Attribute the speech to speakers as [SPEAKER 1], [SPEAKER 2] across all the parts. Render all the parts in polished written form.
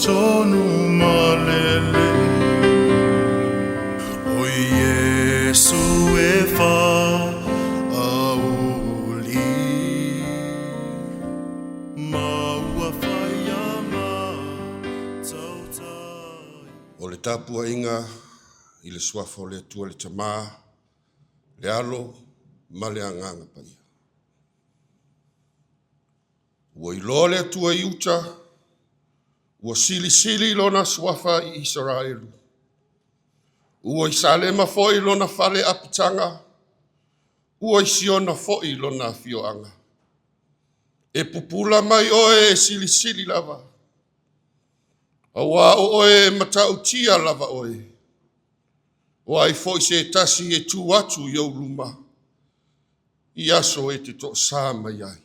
[SPEAKER 1] Tonu malele O Yesu e fa auli Maua whaia ma tautai O le tapua inga I le swafa o le atua le tamā le alo ma le anganga paia Ua ilo le atua I uta Ua sili lona swafa I Israelu. Ua I salema foi lona fale apitanga. Ua I siona foi lona fioanga. E pupula mai oe e sili lava. Awa oe matautia lava oe. Ua I foi se tasi e tu atu iau luma. I aso e te to sa mai ai.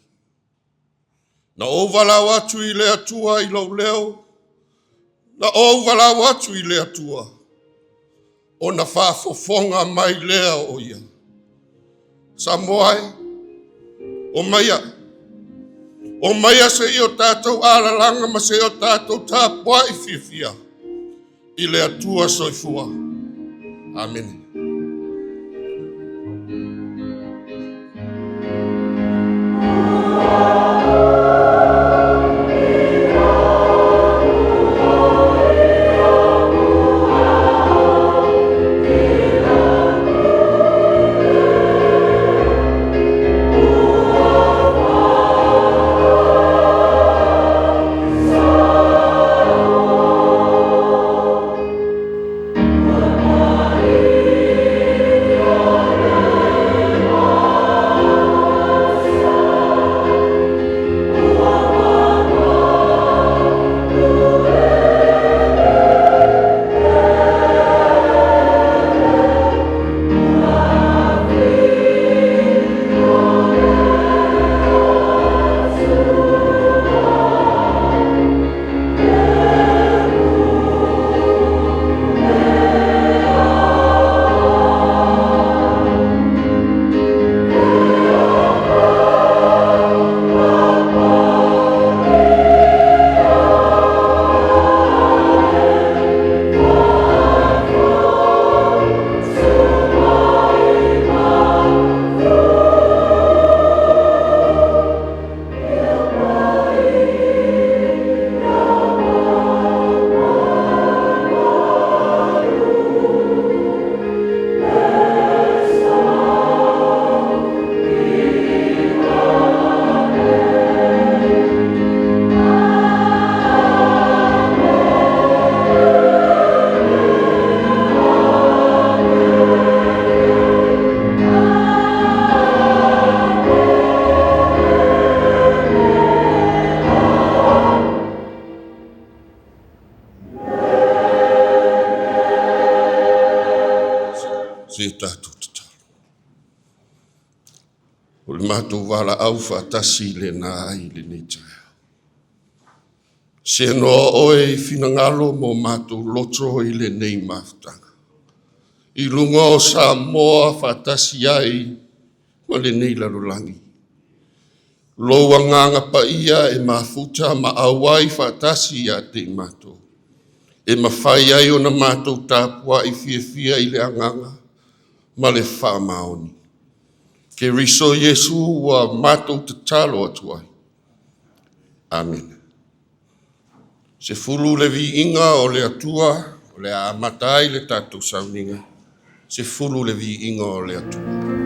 [SPEAKER 1] Na ovala watu I le atua I lau leo. Na ovala watu I le atua. O na whafofonga mai lea o ia. Samoa o maia. O maia se I o tātou alalanga ma se o tātou tāpua I fiafia. I le atua soifua. Amen. O le mātou wala au whaatasi le nā ai le netai. Se noa oe I finangalo mo mātou loto I le nei mafutanga. I lunga o Samoa whaatasi ai ma le nei larolangi. Loa nganga pa ia e mafuta ma awai whaatasi ia te mātou. E mawhai ai o na mātou tāpua I fia I le anganga ma le whamaoni. Ke riso Yesu wa mātou te talo atu ai. Amen. Se fulu le vi inga o le atua, o le amatai le tātou sauninga. Se fulu le vi inga o le atua.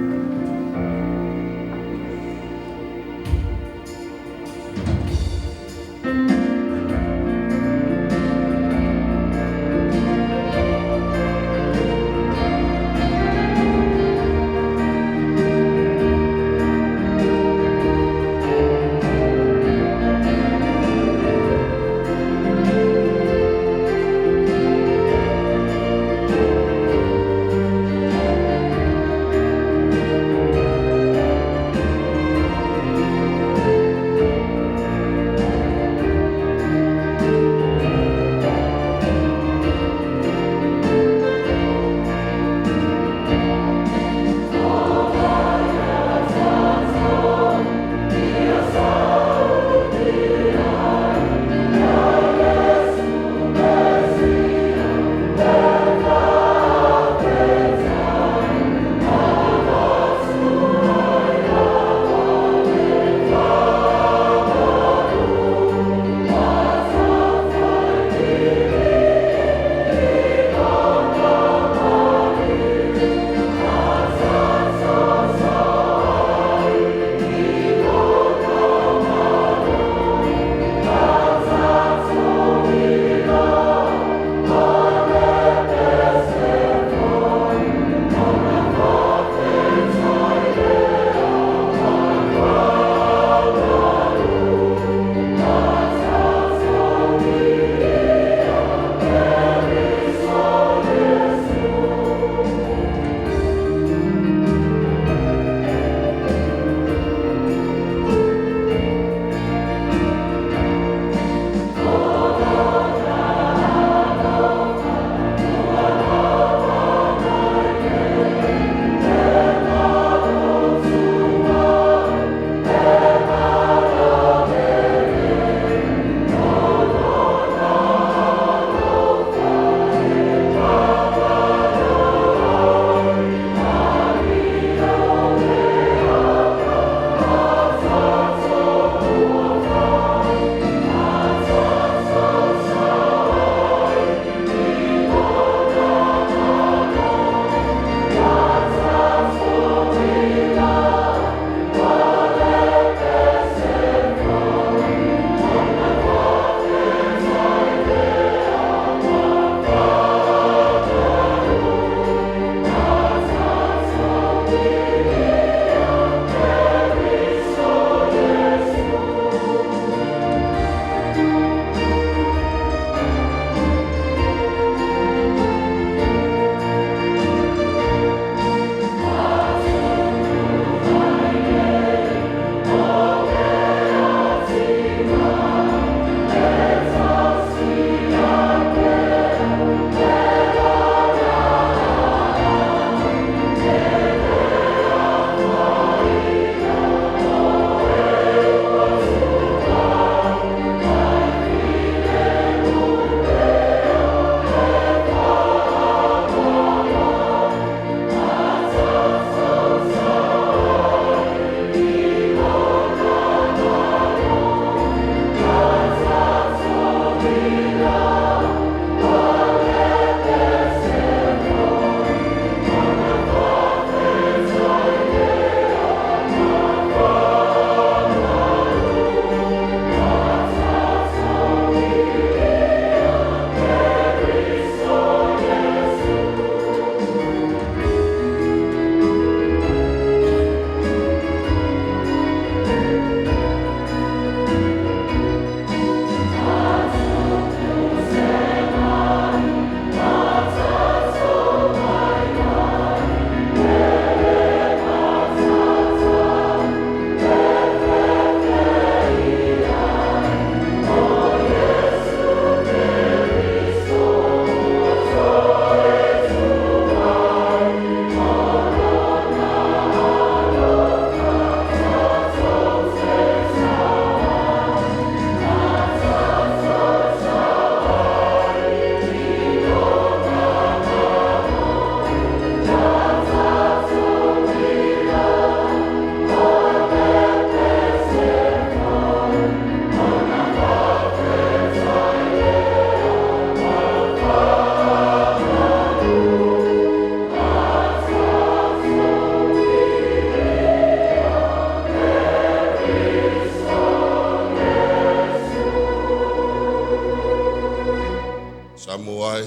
[SPEAKER 1] Samoa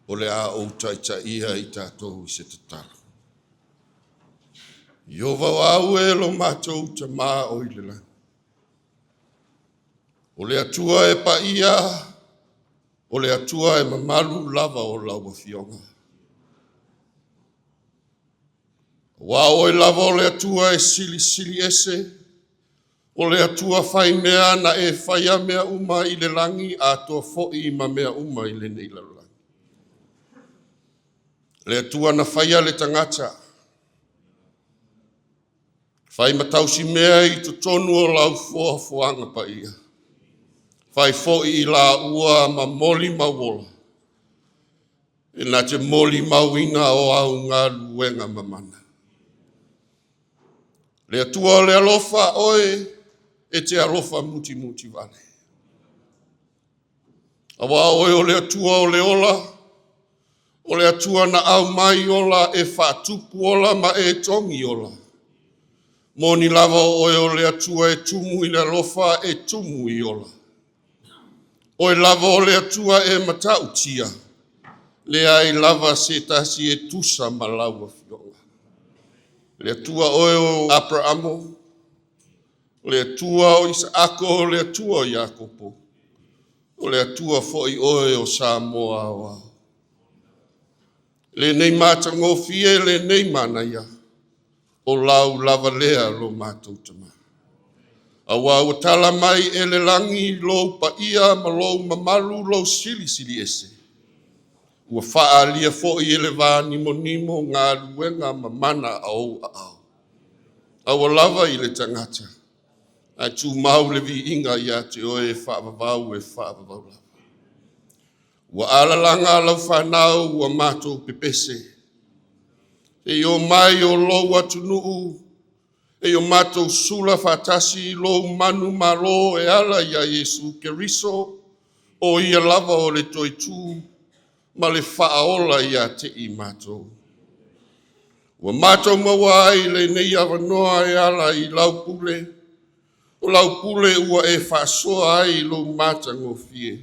[SPEAKER 1] o le a o taita ia I tātou I se tatala. Io vau e lo mātou te mā o I le langi. O le atua e pa ia, o le atua e mamalu lava o laua fionga. Wa o e lava o le atua e sili ese, o le atua fai mea na e faia mea uma I le langi a toa fo'i ma mea uma I le nei lalangi. Le atua na faia le tangata. Fai matausi mea I tonu o lau fuanga pa ia. Fai fo'i I la ua ma moli ma wola. E na te moli mawina o au ngā luenga mamana. Le atua o le alofa oe e te alofa muti vale. Awa oe o le atua o le ola, o le atua na au mai ola e whatupu ola ma e tongi ola. Moni lava oe o le atua e tumu I le alofa e tumu I ola. Oe lava o le atua e matautia, le ai lava se tasi e tusa ma laua fionga. Le atua oe o Abrahamo, le atua o Isaako, le atua o Iakopo, o le atua fo'i oe o Samoa o. Le nei matangofie le nei manaya, o lau lava lea lo mātou tama. Awa o tala mai e le langi lo pa ia ma lo mamalu lo sili ese. Ua faa lia fo'i e le vāni monimo ngā luenga mamana au a au. Awa lava I le tangata. Ai tu mau le vi inga ia te oe e whaavavau lava. Ua alalanga lau whanau ua mātou pepese. E o mai o lo atu nuu, e o mātou sula whatasi lo manu malo e ala ia Yesu Keriso, o ia lava o le toitu, ma le whaola ia te I mātou. Ua mātou mawai le nei awanoa e ala I laupule, o laupule ua e whasoa ai lo mātango fie.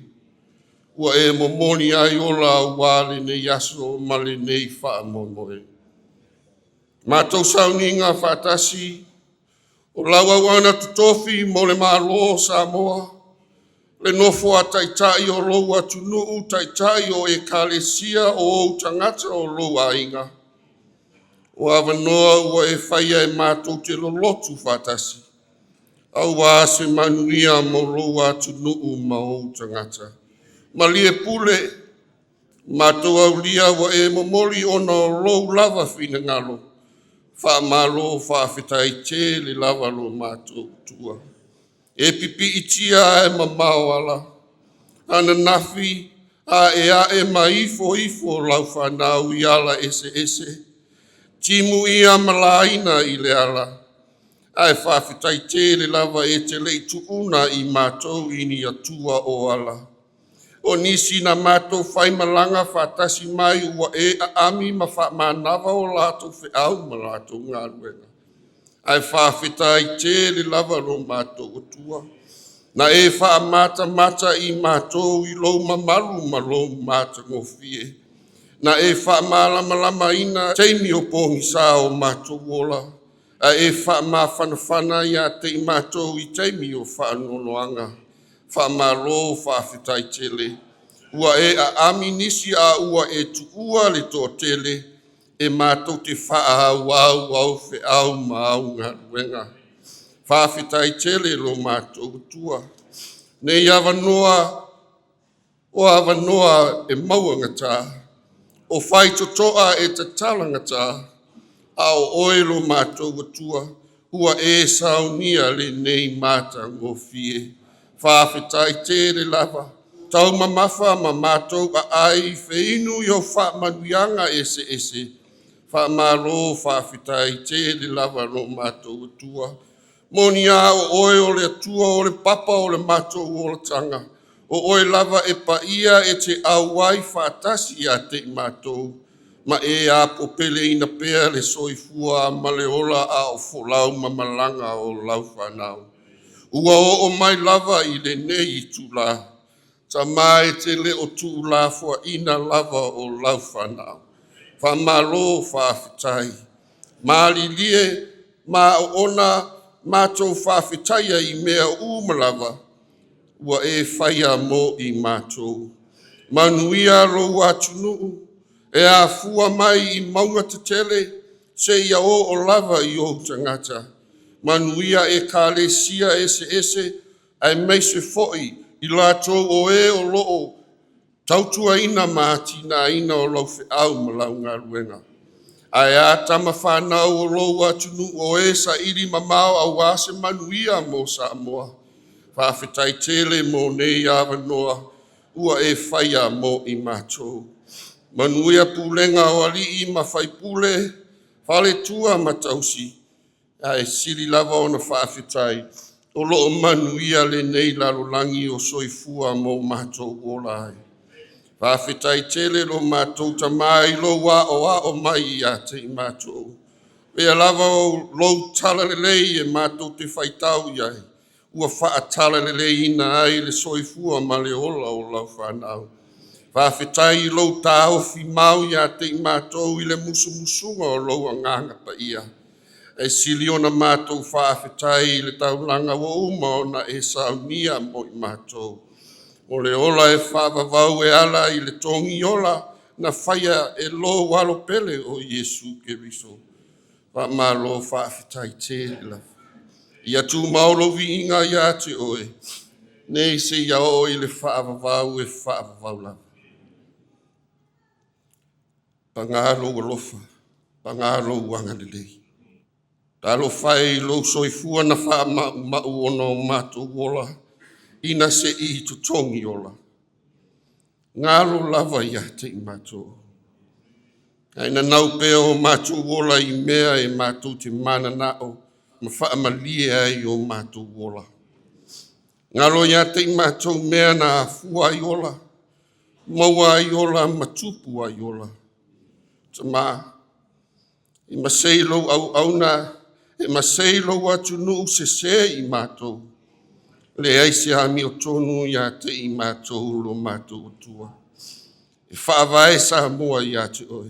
[SPEAKER 1] Ua e momoni ai ola ua le nei aso ma le nei whaamomoe. Mātou sauninga whatasi, o laua wana tutofi mo le malo Samoa, le nofo a taitai o lou atu nuu taitai o Ekalesia o tangata o lou a inga. O awanoa ua e whaia e mātou te Lotu whatasi. Au a se manuia mo lou atu nuu ma o tangata. Ma lie pule, mātou au lia wa e momoli ona o lou lava whina ngalo. Wha malo, wha whitai te le lava lo mātou tua. E pipi itia e mamao ala. Ana nafi a e maifo lau whanau I ala ese. Timu ia malaina I le ala. Ai wha whitai te le lava e te leitu una I mātou ini atua o ala. O nisi na mātou whai malanga whatasi mai ua e a ami ma wha manawa o lātou whiau ma lātou ngā ruenga. Ai whawhitai te le lava ro mātou o tua. Na e wha mata I mātou I lou mamalu ma lou mātou ngofie. Na e wha malama ina teimi o pōngi sā o mātou ola. A e wha mawhanawhana ia te I mātou I teimi o whaanonoanga. Whamalo whawhitai tele. Ua e a ami nisi a ua e tuua le tō tele. E mātou te whaahau au whiau ma au ngā ruenga. Whawhitai tele lo mātou tua. Nei awanoa, o awanoa e maua tā. O whai totoa e te talanga tā. A o oelo mātou tua. Ua e saunia le nei māta ngofie. Whawhitai te le lava. Tau mamafa ma mātou a ai whiinu I o whamanuianga ese. Whamalo whawhitai te le lava no mātou tua. Moni a o oe o le atua o le papa o le mātou o le tanga. O oe lava e pa ia e te auai whatasi a te mātou. Ma e a popele ina pea le soifua ma le ola a o folau ma malanga o lau whanau. Ua o mai lava I le nei I tula. Ta mai te le o tu la fua ina lava o lau whanau. Whamalo whawhitai. Mālilie, mā ona, mātou whawhitaia I mea umalava, ua e whaia mo I mātou. Manuia lo atu nuu, e a fua mai I maunga te tele, se ia o lava I o tangata. Manuia Ekalesia ese, ai meise foi, I lātou o loo, tautua ina mātina ina o lau au malau ngā ruenga. Ai a tama whanau o lou atu nuu o sa iri mamao a wase manuia mo Samoa. Whawhitai tele mo nei awa noa, ua e whaia mo I mātou. Manuia pulenga o ali I mawhai pule, whale tua matausi, ai siri lava o na whawhitai, o loo manuia le nei larolangi o soifua mo mātou ola ai. Whawhitai tele lo mātou ta mai lo wa o mai I a te I mātou. Pea lava o lo talalelei e mātou te whaitau iai. Ua wha talalelei ina ai le soifua ma le ola o lau whanau. Whawhitai lo tā ofi mau I a te I mātou I le musumusunga o lo anganga pa ia. E siliona mātou whawhitai le taulanga o uma o na e saunia mo I mātou. O le ola e whaavavau e ala I le tongi ola na whaia e lo walo pele o Iesu Keriso. Whamalo whaafitai te la. Ia tu maolo vi inga ia te oe. Nei se ia o I le whaavavau e whaavavau la. Pangalo alofa, pangalo wangalelei. Talo whai lo soifua na wha mau ono mātou wola. Ina se I tutongi ola. Ngalo lava ia te I mātou. Aina nau pea o mātou wola I mea e mātou te mana nao. Ma wha amalie ai o mātou wola. Ngalo ia te I mātou mea na fua I ola. Maua I ola matupu ai ola. Tama. I maseilo au auna. E maseilo atu nuu se I mātou. Le aise ami o tonu ia te I mātou lo mātou tua. E whaavae Samoa ia te oe.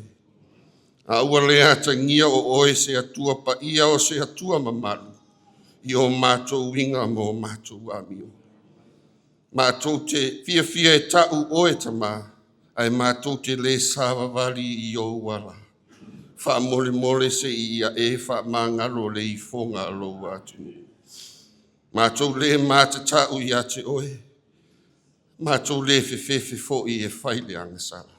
[SPEAKER 1] A ua le ata ngia o oe se atua pa ia o se atua mamalu. I o mātou winga mo mātou amio. Mātou te fia e tau oe tama. Ai mātou te le sāwawali I o wala. Wha mole se ia e wha mangalo le I fonga alo atu. Mātou le māta tau ia te oe. Mātou le fefe fo I e whaile angasala.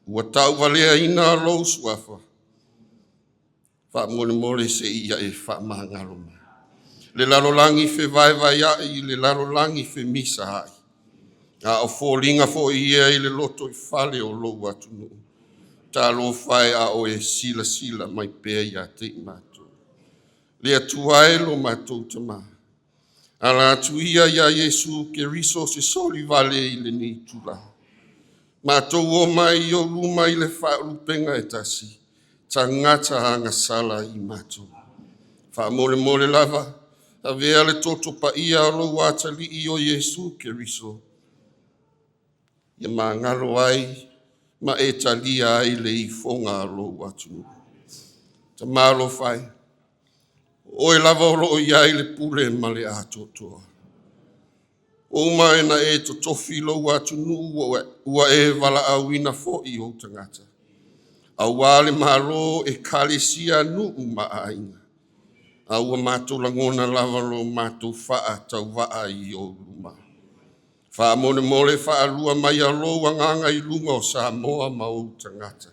[SPEAKER 1] Ua tau walea ina lo suafa. Wha mole se ia e wha mangalo ma. Le larolangi fe vai ai, le larolangi fe misa ai. A o fōlinga fo ia I le loto I whale o lo atu no. Tā lo whai a o e sila mai pēa ia te I mātou. Le atuae lo mātou tama. Ala tuia ia Iesu Keriso se soli vale I le ni tula. Mātou o mai o luma I le whaarupenga e tasi. Ta ngata hanga sala I mātou. Wha mole lava. A vea le toto pa ia lo wata li I o Iesu Keriso. Ia mā ngalo ai. Ma e talia ai le I fonga lo watu. Ta malo fai. O e lava o loo iai le pule ma le atotoa. O mai na e to tofi lo atu nu ua e wala awina fo I o tangata. A wale malo Ekalesia nu maainga. A ua mātou langona lava lo mātou faa tau waa I o luma. Faa mole faa lua mai a lo wanganga I lunga o Samoa ma o tangata.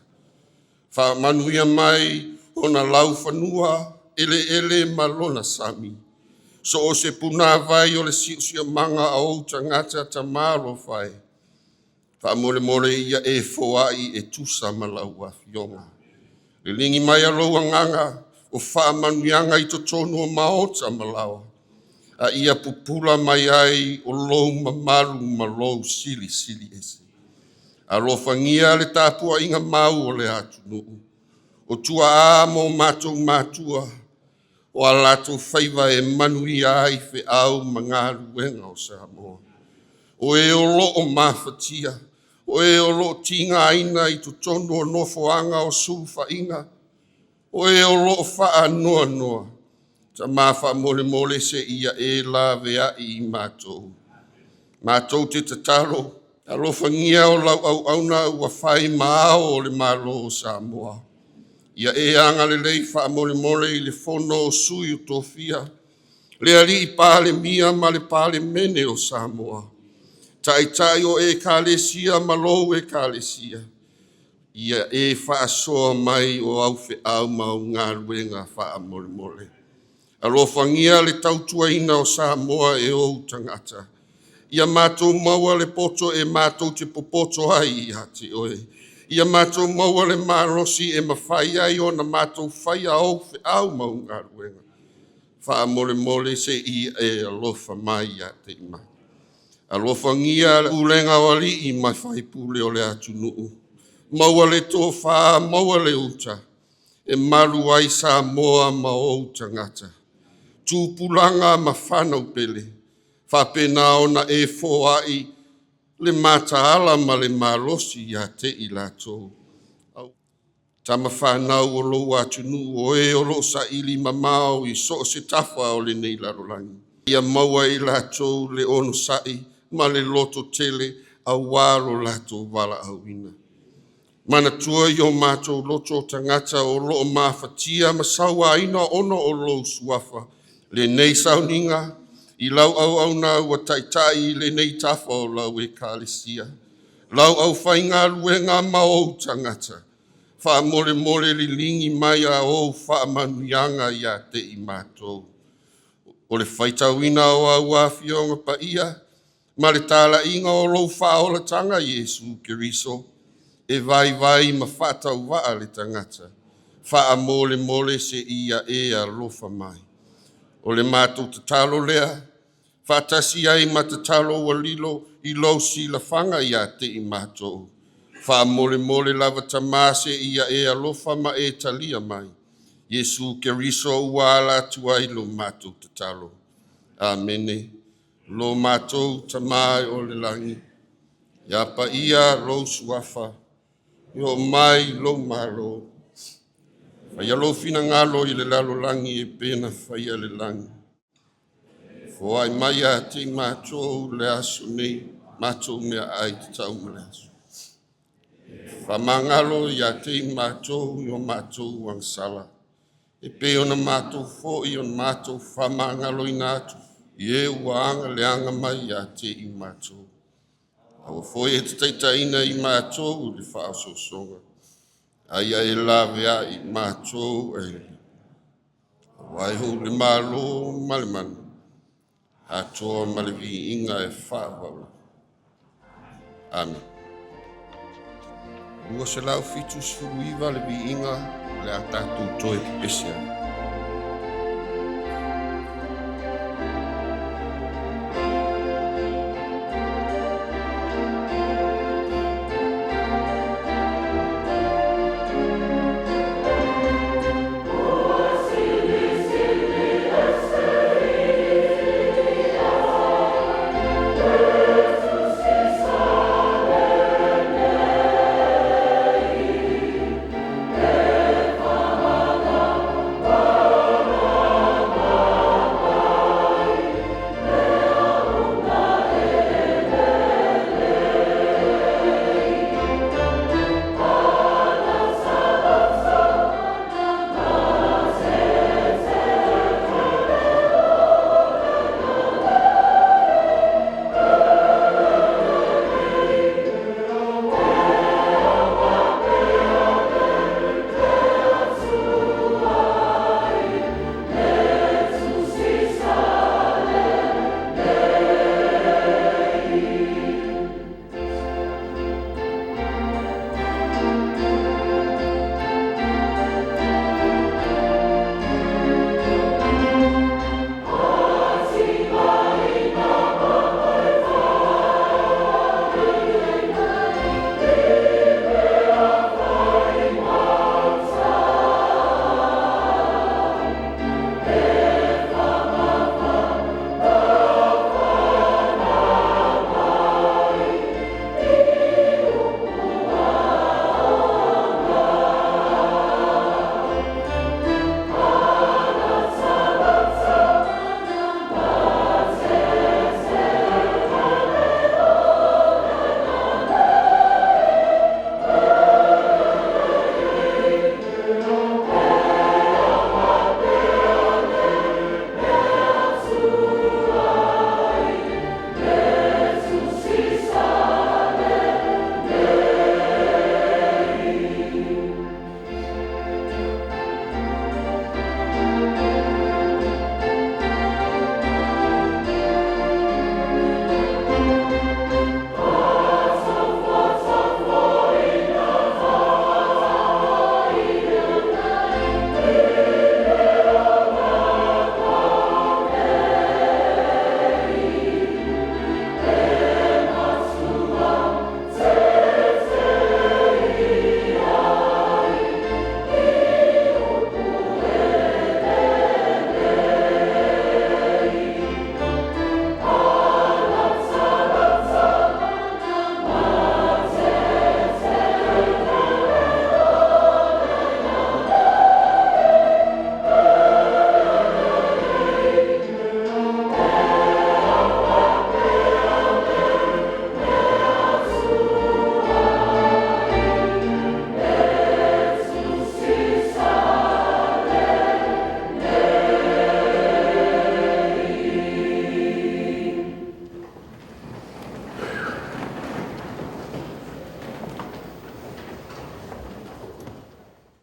[SPEAKER 1] Faa manuia mai o na lau whanua ele malona sami. So o se puna vai o le siusia manga a o tangata ta malo fai. Wha mole ia e foai e tusa malau a fionga. Le lingi mai a loa nganga o wha manuianga I to tonu o maota malawa. A ia pupula mai ai o lou mamaru ma lou sili ese. A lo fangia le tāpua inga mau o le atu nuu. O tua a mo mātua. O alato whaiva e manuia ai fe au mangaru wenga o Samoa. O e o loo mawhatia. O e o loo tinga ina I tu tonu o nofoanga o suwhainga. O e o loo wha noa noa. Ta mawha mole mole se ia e la vea I mātou. Mātou te tatalo. Alofangia o lau au auna ua whai maao o le malo o Samoa. Ia e anga le lei wha mole mole I le fono o sui o tofia. Le ali I pāle mia ma le pāle mene o Samoa. Tai o Ekalesia malo Ekalesia. Ia e wha soa mai o au fe au mau ngā ruenga wha mole mole. Alofangia le tautuaina o Samoa e o tangata. Ia mātou maua le poto e mātou te popoto ai I hati oe. Ia mātou maua le marosi e mawhai ai o na mātou whai au fe au mau ngā ruenga. Wha mole mole se I e alofa mai a te ima. Alofangia ulenga wali I mai whai pule o le atu nuu. Maua le tō wha, maua le uta. E maru ai Samoa ma o tangata. Tūpulanga ma whanau pele. Whapena ona e fōai le mataala ma le malosi ia te I lato. Tama whanau o lo atunu o e o lo sa ili mamao I so se tafa o le nei larolangi. Ia maua I lato le ono sai ma le loto tele a waro lato wala auina. Mana tua I o mātou loto tangata o lo mawhatia ma sawa ina ono o lo suafa. Le nei sauninga I lau au na ua taitai le nei tafa o lau Ekalesia. Lau au whainga luenga ma o tangata. Wha mole mole li lingi mai a o wha manuianga ia te I mātou. O le whaitawina o au awhionga pa ia. Ma le tala inga o lo wha o la tanga Yesu Keriso. E vai ma whatau waa le tangata. Wha mole mole se ia e a lofa mai. O le mātou tatalo lea. Whatasi ai matatalo walilo I lo si la whanga ia te I mātou. Wha mole mole lava tamase ia e alofa ma e talia mai. Yesu Keriso uala tuai lo mātou tatalo. Amene. Lo mātou tamai o le langi. Ia pa ia lo suafa. Yo mai lo malo. Whaia lo fina ngalo I le lalo langi e pena whaia le langi. O ai mai a te mātou le aso nei, mātou mea ai te tau me le aso. Whamangalo I a te mātou I o mātou wangsala. E pe ona mātou fo I o mātou whamangalo I nātu. I e uanga leanga mai a te I mātou. Awa fo e te teitaina I mātou le whaaso songa. Aia e lawea I mātou e. Wai ho le malo malemana. Atoa malevi inga e whaawala. Amen. Ua se lau fitu suruiva le vi inga le atatu toe pesia.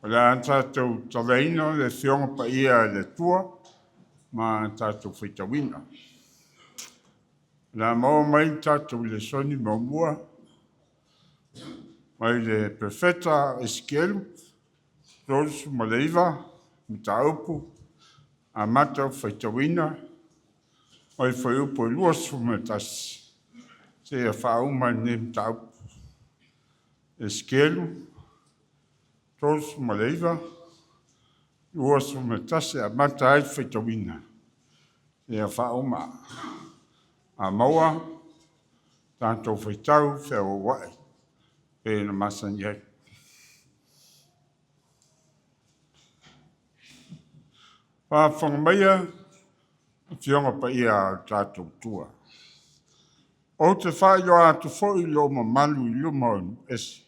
[SPEAKER 2] Le tātou taweino le whionga pa ia le tua, ma tātou whitawina. La mau mai tātou le soni maumua, mai le profeta Ezekielu, Lotu ma leiva, mi taupu, a matau whitawina, mai whaiupo luasu me tasi. Se a whauma ne mi taupu. Ezekielu, Lotu ma leiva, luasu me tasi a matai whitawina. Se a whauma. A maua, tātou whitau whiau wai, pēna masani hei. Whawhangameia, whionga pa ia tātou tua. O te whaio atu fōi lo ma malu I luma esi.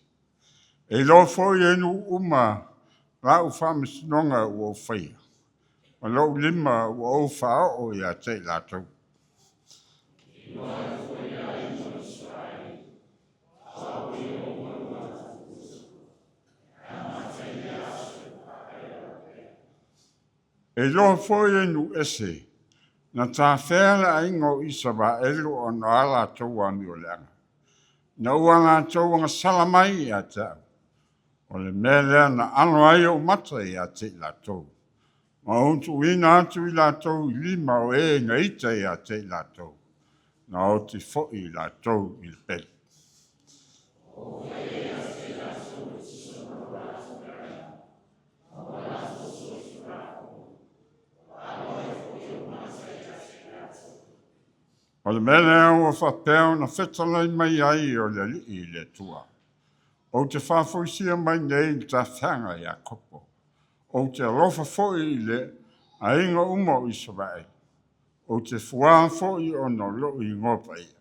[SPEAKER 2] E lo fōi enu uma rau whamisinonga ua whaia. Ma lo lima ua o whao ia te lātou. E lo foi enu ese, na tā whēra ingo isa wa elu o no ala tau ami o leanga. Na uanga tau anga salamai I a tau. O le mele na ano ai o mata I a te la tau. Ma untu ina atu I la tau lima o e na ita I a te la tau. Na o te foi la tau I le peli. O le mele ua whapeo na whetalai mai ai o le li I le tua. O te whawhoisia mai nei ta whianga I a kopo. O te alofa foi I le a inga uma o Israel. O te fuaa foi o no lo I ngopa ia.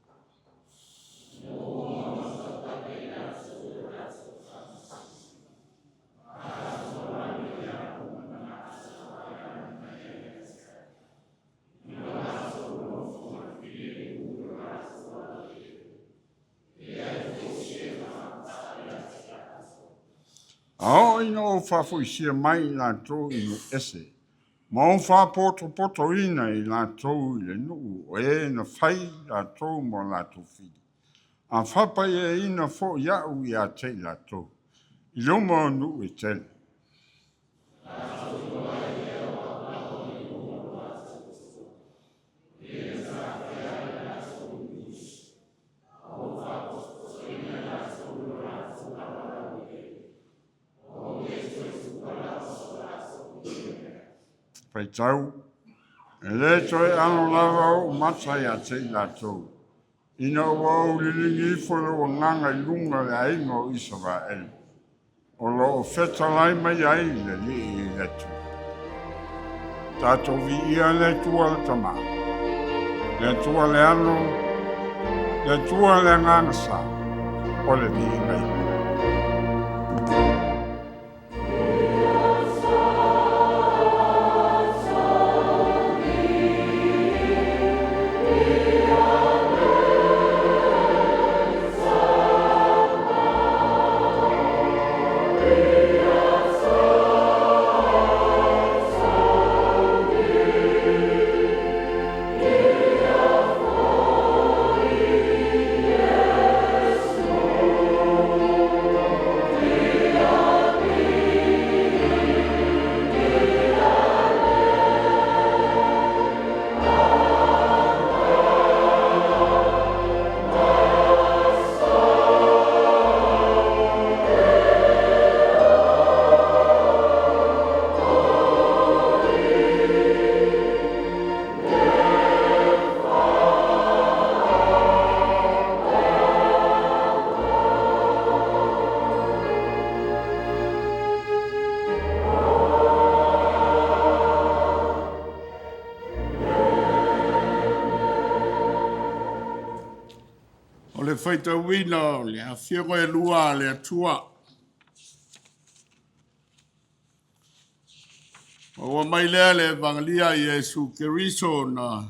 [SPEAKER 2] Ao ina o whawhoisia mai I la tō I no ese. Ma o whapoto ina I la tō I le nuu o e na whai la tō mo la tō whiri. A whapai e ina fo iau I a te la tō. I loma o nuu e tele. Pai tau, e le toi ano lava o matai a te la tō. Ina ua o lilingi folo o nganga I lunga le ainga o Israel. O lo o whetalai mai ai le li I le tu. Tātou vi ia le tua le tama. Le tua le ano, le tua le nganga sa. O le vi I ngai. le whaitawina, le a whiongo e lua, le atua. O mai lea le evangelia Iesu Keriso na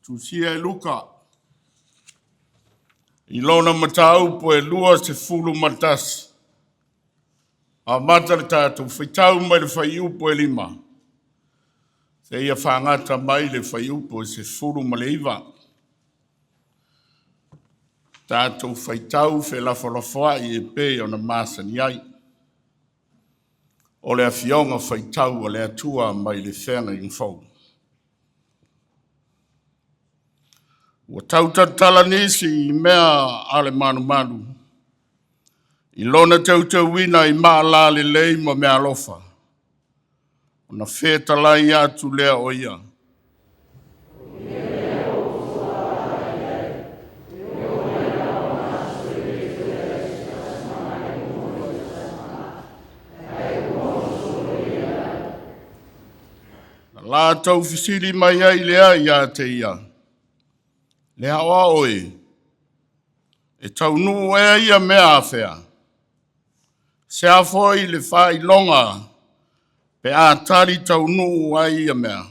[SPEAKER 2] tusia e luka. I lona matau po e lua se fulu matas. A matara tātou whaitau mai le whaiupo e lima. Se ia whangata mai le whaiupo se furu ma le iwa. Tātou whaitau whe lafalafoa I e pē o na māsani ai. O le a fionga whaitau o le atua mai le whenga I ngwhau. Ua tautatala nisi I mea ale manu manu. I lona tautau wina I maa la le lei ma mea alofa. O na wheta lai atu lea o ia. La tau fisili mai ai lea ia te ia. Le hawa oe. E tau nu ea ia mea awhea. Se a foi le whai longa. Pe a tari tau nu ai ia mea.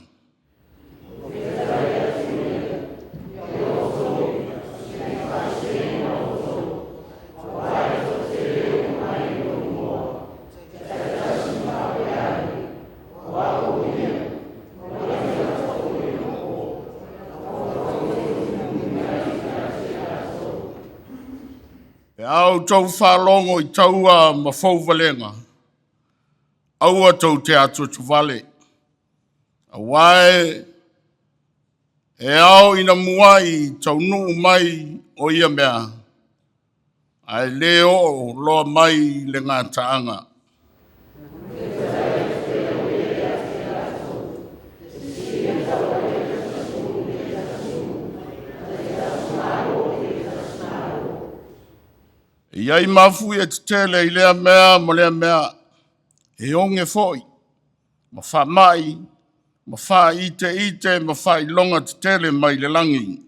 [SPEAKER 2] Au tau whalongo I taua ma whauwalenga. Aua tau te atu vale. A wae e au ina muai tau nuu mai o ia mea. Ai leo loa mai le ngā taanga. Iai mafu e te tele I lea mea mo lea mea. E onge foi. Ma wha mai. Ma wha ite. Ma wha I longa te tele mai le langi.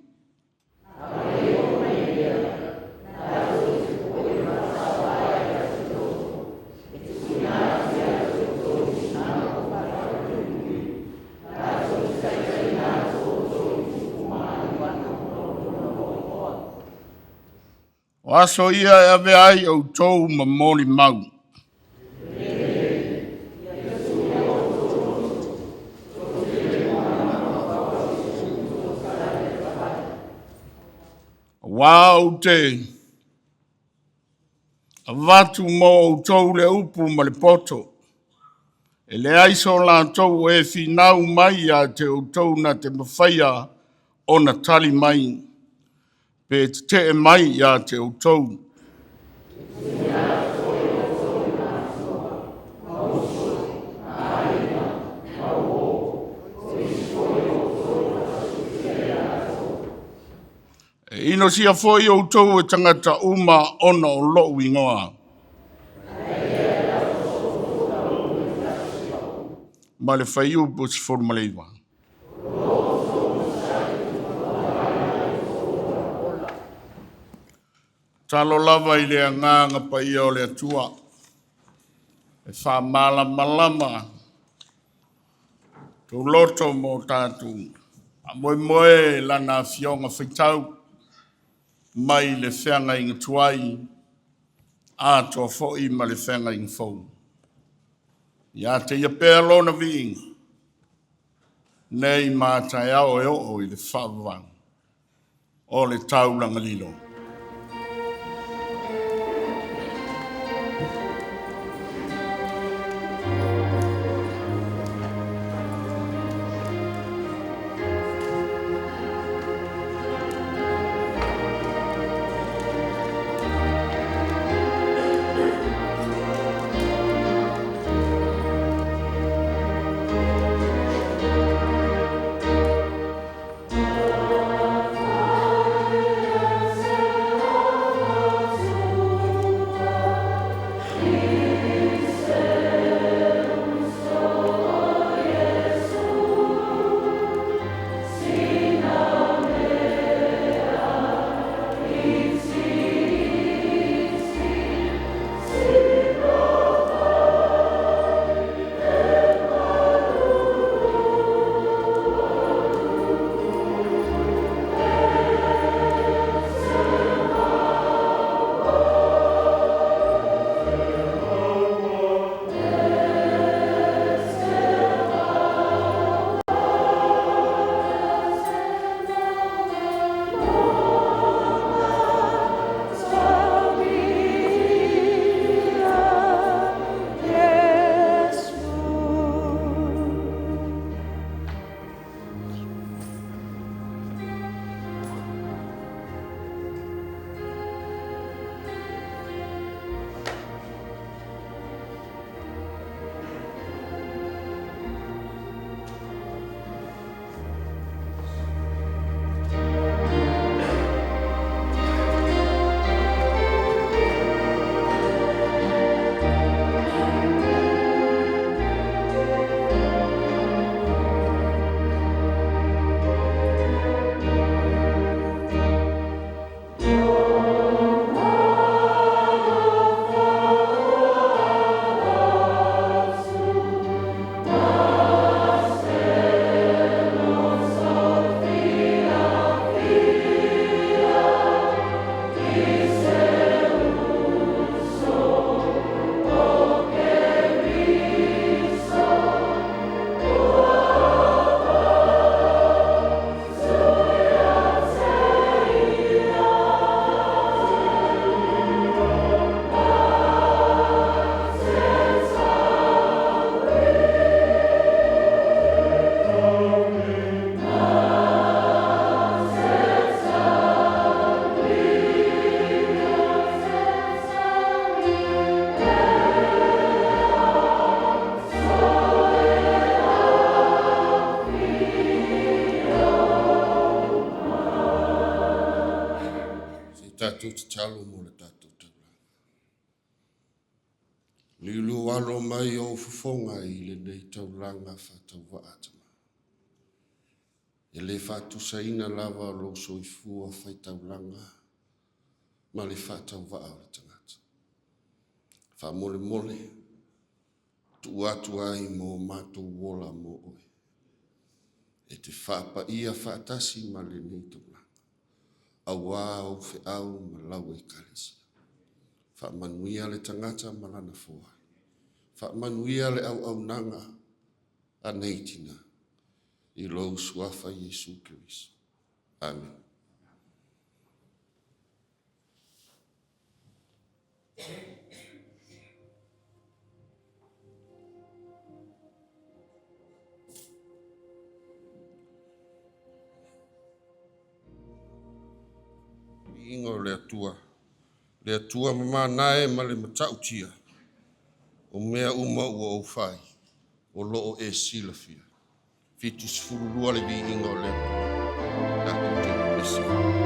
[SPEAKER 2] O aso ia e ave ai au tau ma moli mau. Wau te. A watu mo au tau le upu ma le poto. E le aiso la tau e finau mai a te au tau na te mawhaia o na tali mai. Pe te e mai a te au tau. E ino sia foi au tau e tangata uma ona o loo ingoa. Ma le whaiu po si formaleiwa. Talo lava I lea nganga pa ia o lea tua. E wha malama. Tu loto mo tātu. A moe lana fionga whaitau. Mai le whenga inga tuai. A toa foi ma le whenga inga fau. Ia te ia pēr lona vi. Nei mātai au e o I le whawang. O le taulanga lilo.
[SPEAKER 3] Say
[SPEAKER 1] tātou te talo mo le tātou taulanga. Lilu walo mai o fufonga I le nei taulanga whātau waatama. E le whātusaina lava lo soifua whai taulanga, ma le whātau waa o le tangata. Wha mole mole, tu atu ai mo mātou wola mo oe. E te whapa ia whaatasi ma le nei taulanga. Awa au fe au ma lau Ekalesia. Wha manuia le tangata malana foa. Wha manuia le au nanga a neitina. I lo suafa Yesu Kiriso. Amen. Ingo le atua. Le atua mama nae ma le matautia. O mea uma ua o fai. O loo e silafia. Fitus furulua le vi ingo le. Dako te pesi.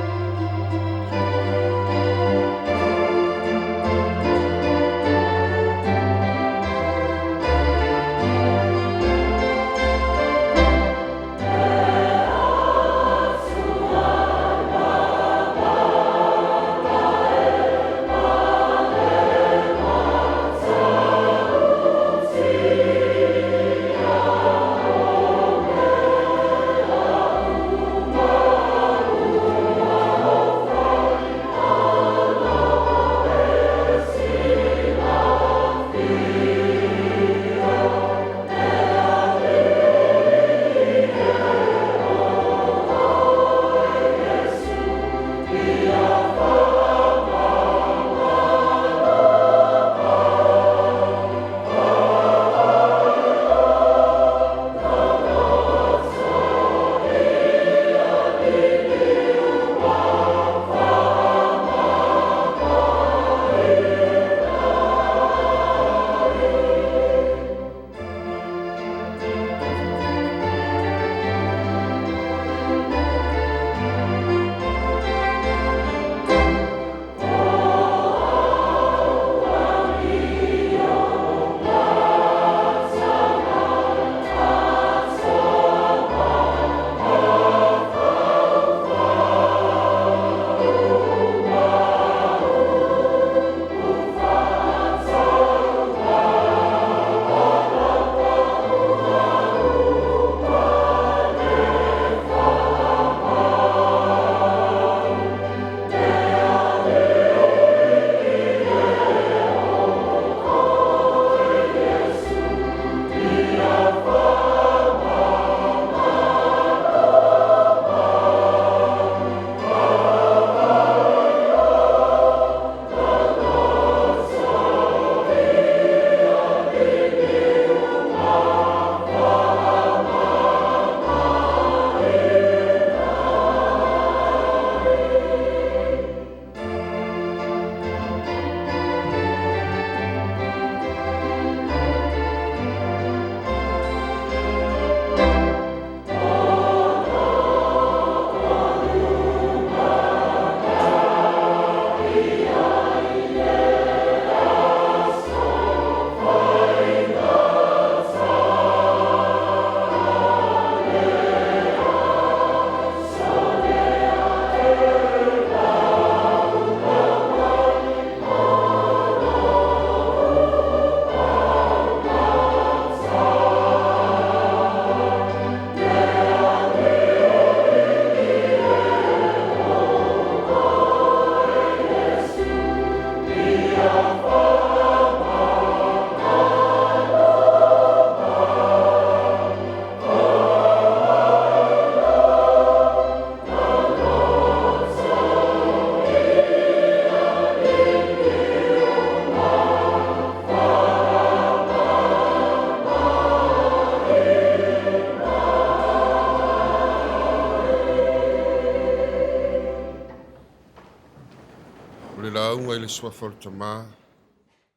[SPEAKER 1] launga I le suafa o le tamā,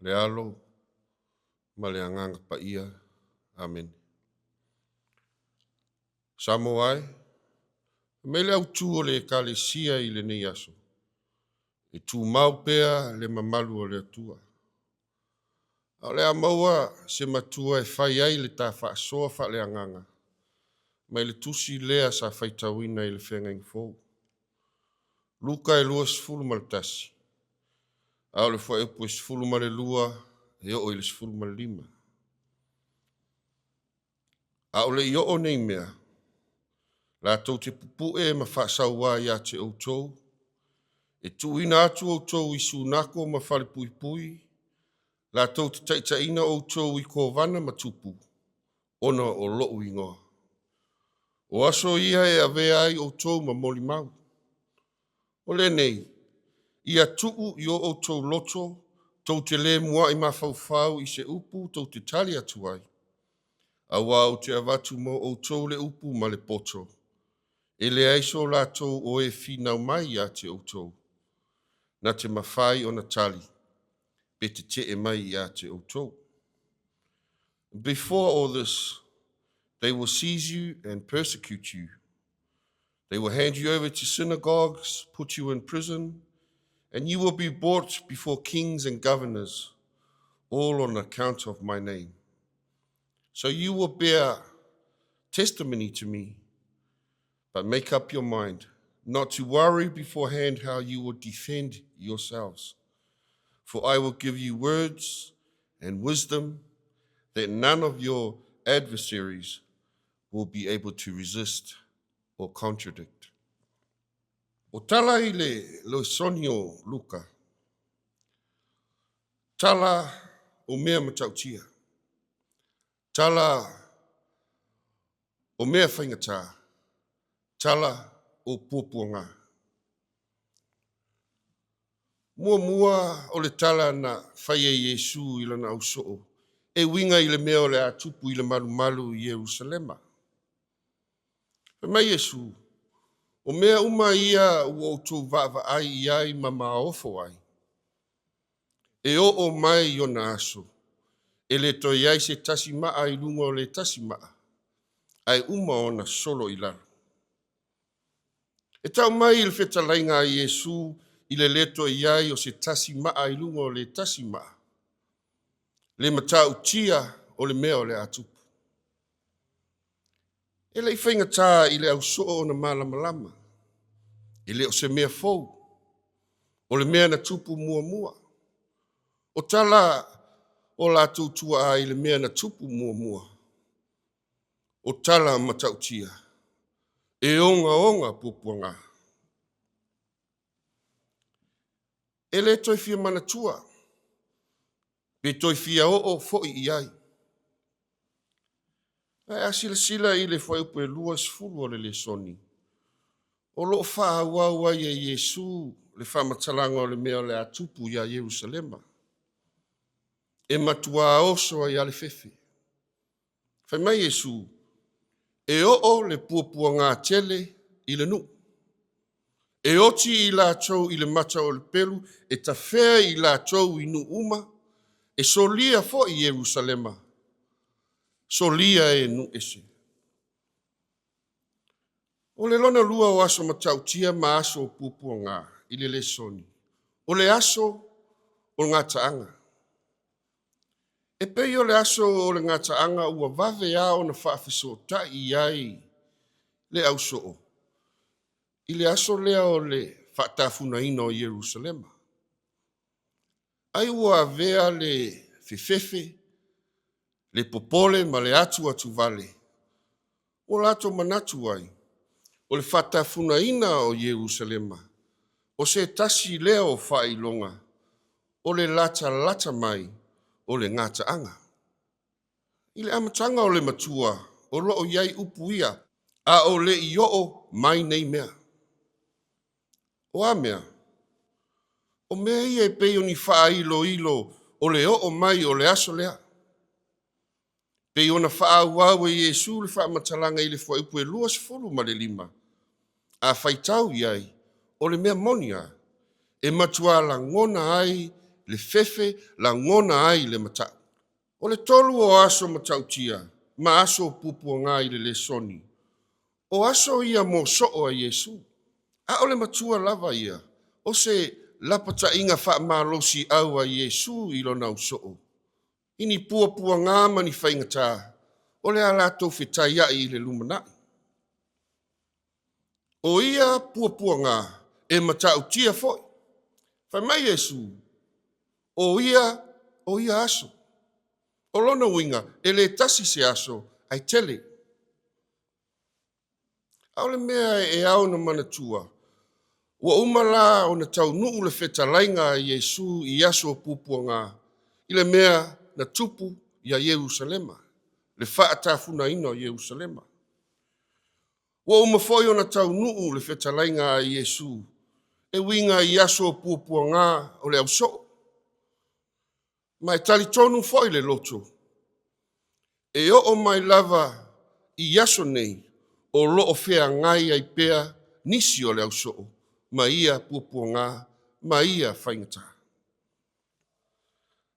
[SPEAKER 1] le alo, ma le anganga pa ia. Amen. Samoa, me le autu o le Ekalesia I le nei aso. E tū mau pea le mamalu o le atua. A le amaua se matua e whai ai le tā whaasoa wha le anganga. Mai le tusi lea sa whaitawina i le whenga ingfou. Luka e lua sifulu ma le tasi. A le whae upu e sifulu ma le lua e o i le sifulu ma le lima. A o le i o nei mea. La tau te pupu e ma whaasaua ia te outou. E tuina atu outou i sunako ma whale pui pui. La tau te taitaina outou i kovana ma tupu. Ona o loo ingoa. O aso ia e avea ai outou ma moli mau. O le nei, ia tuu i o outou loto, tau te le mua i mawhauwhau i se upu tau te tali atu ai. Awa o te avatu mo outou le upu ma le poto. E le aiso la tau o e finau mai ia te outou. Na te mawhai o na tali. Pe te e mai ia te outou. Before all this, they will seize you and persecute you. They will hand you over to synagogues, put you in prison, and you will be brought before kings and governors, all on account of my name. So you will bear testimony to me, but make up your mind not to worry beforehand how you will defend yourselves. For I will give you words and wisdom that none of your adversaries will be able to resist or contradict. O tala i le sonio Luka. Tala o mea matautia. Tala o mea whaingatā. Tala o puapuanga. Mua o le tala na whaia Iesu i lana au soo. E winga i le mea o le atupu i le malu i Jerusalema. Mai Iesu, o mea uma ia ua outou vaava ai i ai ma maofo ai. E o mai i ona aso. E le toi ai se tasi maa i lunga o le tasi maa. Ai uma ona solo i laro. E tau mai i le whetalainga i Iesu i le leto i ai o se tasi maa i lunga o le tasi maa. Le matau tia o le mea o le atupu. E le whainga tā i le au soo o na malamalama. E le o se mea fou. O le mea na tupu mua. O tala o la tūtua a i le mea na tupu mua. O tala matautia. E onga pupuanga. E le toi fia manatua. Pe toi fia o foi i ai. E asila i le whai upe lua sifuru o le soni. O lo wha ua i Iesu le whamatalanga o le mea le atupu i a Jerusalema. E matua oso i ale fefe. Whai mai Iesu, e o le puapua ngā tele i le nu. E oti i la tau i le mata o le pelu, e ta whea i la tau i nu uma, e solia fo i Jerusalema. Solia e nu ese. O le lona lua o aso matautia ma aso o puapua ngā i le soni. O le aso o ngā taanga. E pei o le aso o le ngā taanga ua vave a o na whaafiso ta i ai le au soo. I le aso lea o le whaatafuna ino o Jerusalema. Ai ua vea le fefefe, le popole ma le atu vale. O lato manatu ai. O le whaatafuna ina o Jerusalema. O se tasi lea o whailonga. O le lata mai. O le ngata anga. I le amatanga o le matua, o loo iai upu ia, a o le i o mai nei mea. O a mea, o mea ia e pei o ni wha ilo, o le o mai o le aso lea. Pei o na wha uawe Iesu le wha matalanga i le wha upu e lua sifuru ma le lima. A whaitau iai, o le mea monia, e matua la ngona ai, le fefe la ngona ai le matau. O le tolu o aso matautia, ma aso pupu ngā i le soni. O aso ia mo soo a Iesu. A o le matua lava ia, o se lapata inga wha malosi au a Yesu ilo na usoo. Ini pua ngā mani whaingata, o le ala tau whetai ai i le lumanai. O ia pua ngā, e matau tia foi. Whai mai Yesu, o ia aso. O lona winga, e le tasi se aso, ai tele. Au le mea e au na manatua, ua umala o na tau nuu le whetalainga a Yesu i aso pupua ngā, i le mea na tupu ia Yerusalema, le whaatafuna ino Yerusalema. Ua umafoi o na tau nuu le whetalainga a Yesu, e winga i aso pupua ngā o le auso. Mai tali tonu foi le loto, e o mai lava i aso nei, o loo fea ngai ai pea nisi o le auso, ma ia pupua ngā, ma ia whaingata.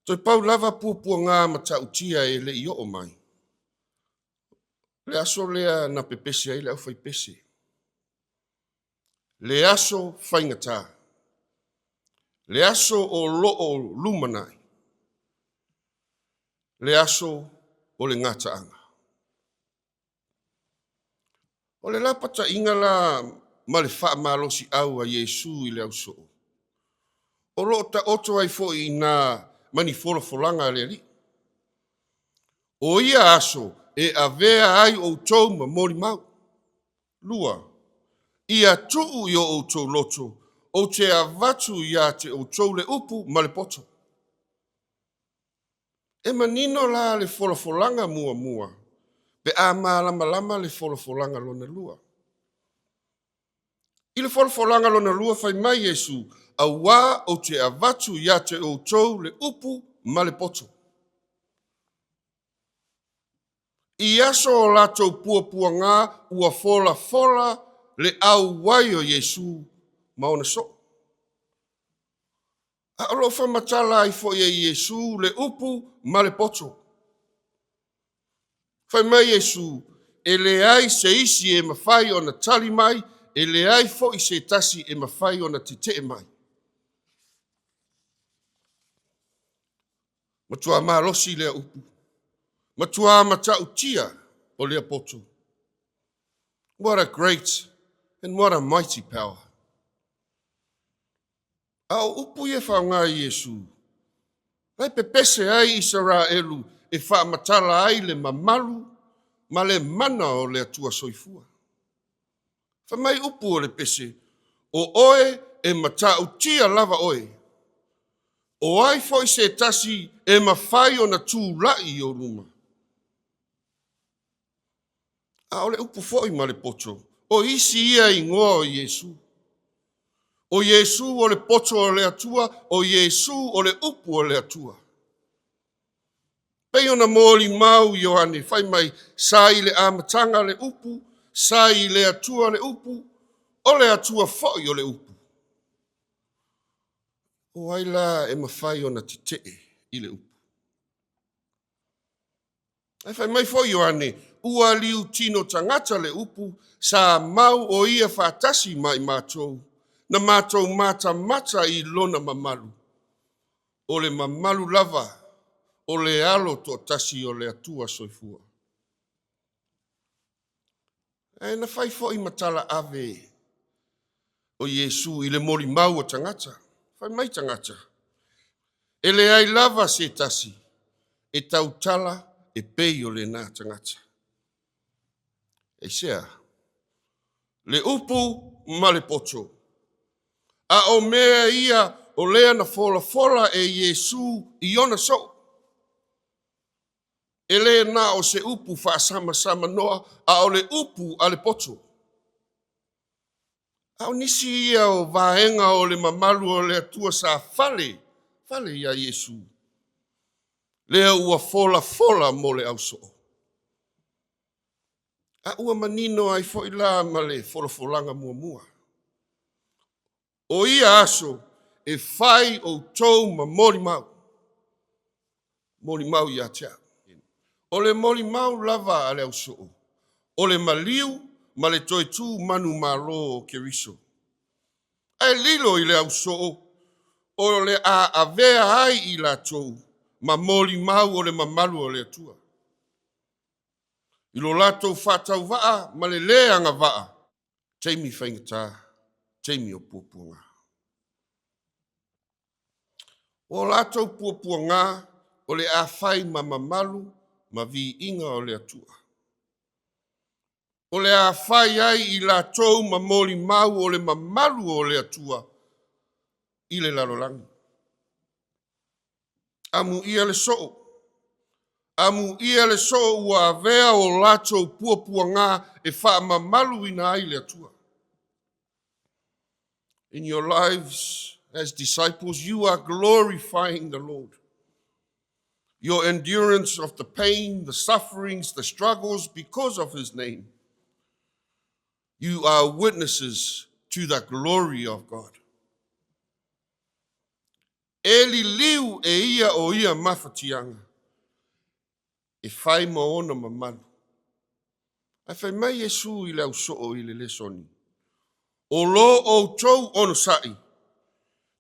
[SPEAKER 1] Toi pau lava pupua ngā ma tautia e le i o mai. Le aso lea na pepese ai le au fai pese. Le aso whaingata. Le aso o loo lumanai. Le aso o le ngataanga. O le lapata ingala ma le wha malosi au a Yesu i le au soo. O loo ta oto ai fo i nā mani folanga le li. O ia aso e avea ai o tau ma mori mau. Lua, ia tuu i o tau loto, o te avatu ia te o tau le upu ma le poto. E manino la le folanga mua, pe a malama le folanga lona lua. I le folanga lona lua fai mai Yesu, a wā o te avatu ia te o tau le upu ma le poto. I aso o latou pua ngā ua fola le au wai o Yesu maona so. A alo whamatala ai fo e Yesu le upu ma le poto. Whai mai Yesu, e le ai se isi e mawhai o na tali mai, e le ai fo i se tasi e mawhai o na tite mai. Matua malosi lea upu. Matua matau tia o lea poto. What a great and what a mighty power. Au upu e whaunga i Yesu. Lai pepese ai Israelu e wha matala ai le mamalu ma le mana o le atua soifua. Whamai upu o le pese o oe e matau tia lava oe. O ai foi se tasi e mawhai o na tū lai o ruma. A ole upu foi ma le poto. O isi ia i ngoa o Yesu. O Yesu o le poto o le atua, o Yesu o le upu o le atua. Pei ona mōli mau Ioane, whai mai sa i le amatanga le upu, sa i le atua le upu, o le atua foi o le upu. O aila e mawhai ona titee i le upu. Ai whai mai foi Ioane, ua liu tino tangata le upu, sa mau o ia whātasi mai mātou, na mātou mata i lona mamalu. O le mamalu lava, o le alo to tasi o le atua soifua. E na whai fo i matala ave o Yesu i le mori mau o tangata. Whai mai tangata. E le ai lava se tasi, e tautala e pei o le nā tangata. E sea, le upu ma le poto. A o mea ia o lea na fola e Yesu i ona so. E le na o se upu wha sama noa, a o le upu a le poto. A o nisi ia o vaenga o le mamalu o le atua sa fale ia Yesu. Lea ua fola mo le auso. A ua manino ai fo ila ma le folanga mua. O ia aso e whai o tau ma mori mau. Mori mau ia tea. O le mori mau lava a le auso. O le maliu ma le toi tu manu malo o keriso. Ai lilo i le auso o le a avea ai I lātou, ma moli mau o le mamalu o le atua. I lo lātou whātau waa, ma le leanga waa. Teimi whaingatā, teimi o puapuanga. O lātou puapuanga, o le a whai ma mamalu, ma vi inga o le atua. O le a whai ai I lātou ma moli mau o le mamalu o le atua, I le lalolangi. Amu ia le soo. Amu ia le soo ua avea o lātou puapuanga e wha mamalu ina ai le atua. In your lives as disciples, you are glorifying the Lord. Your endurance of the pain, the sufferings, the struggles because of his name. You are witnesses to the glory of God. Eli liu e ia o ia mawhatianga. E whai maona mamalu. A whai mai Yesu I lau soo I le lesoni. O lo o tau ono sai.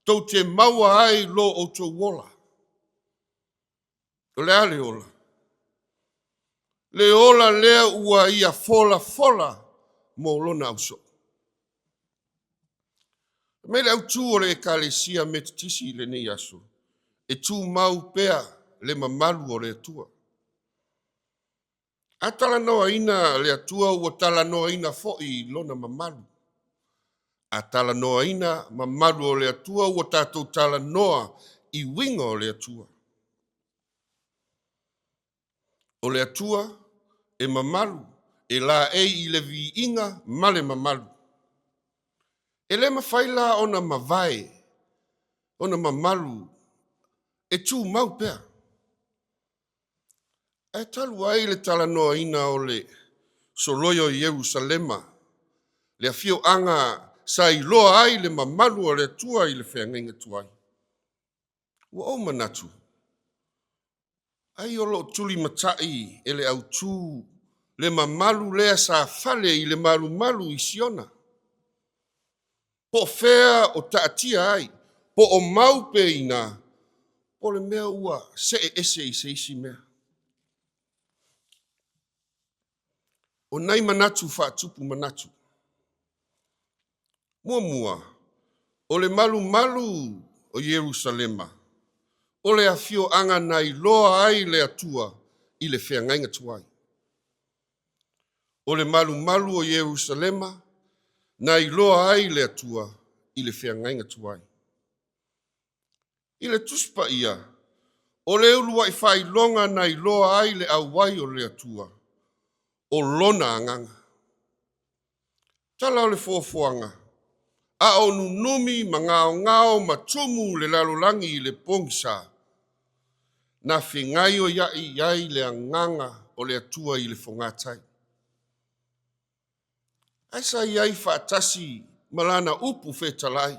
[SPEAKER 1] Tau te maua ai lo o tau wola. O lea le ola. Le ola lea ua ia fola fola mo lona au so. Me le au tū o le Ekalesia Metotisi le nei aso. E tū mau pea le mamalu o le atua. A tala noa ina le atua ua tala noa ina fo'i lona mamalu. A tala noa ina mamalu o le atua ua tātou tala noa I winga o le atua. O le atua e mamalu e la I le vi inga male mamalu. E le mawhaila ona mawai, ona mamalu, e tū mau pea. E talu ai le tala noa ina o le soloyo I Jerusalema, le afio anga sa I loa ai le mamalu o le atua I le whengenga tuai. Ua o manatu. Ai o lo tuli matai e le au tū, le mamalu lea sa fale I le malu malu I siona. Po fea o taatia ai, po o mau pe ina, po le mea ua se ese I se isi mea. O nai manatu whaatupu manatu. Mua, o le malu malu o Jerusalema, o le afio anga nai loa ai le atua I le whengainga tuai. O le malu malu o Jerusalema, nai loa ai le atua I le whengainga tuai. I le tuspa ia, o le ulua I whai longa nai loa ai le awai o le atua, o lona anganga. Tala o le fofoanga, a o nunumi ma ngao matumu le lalolangi I le pongisa, na whengai o iai le anganga o le atua I le whangatai. Aisa iai whaatasi malana upu whetalai.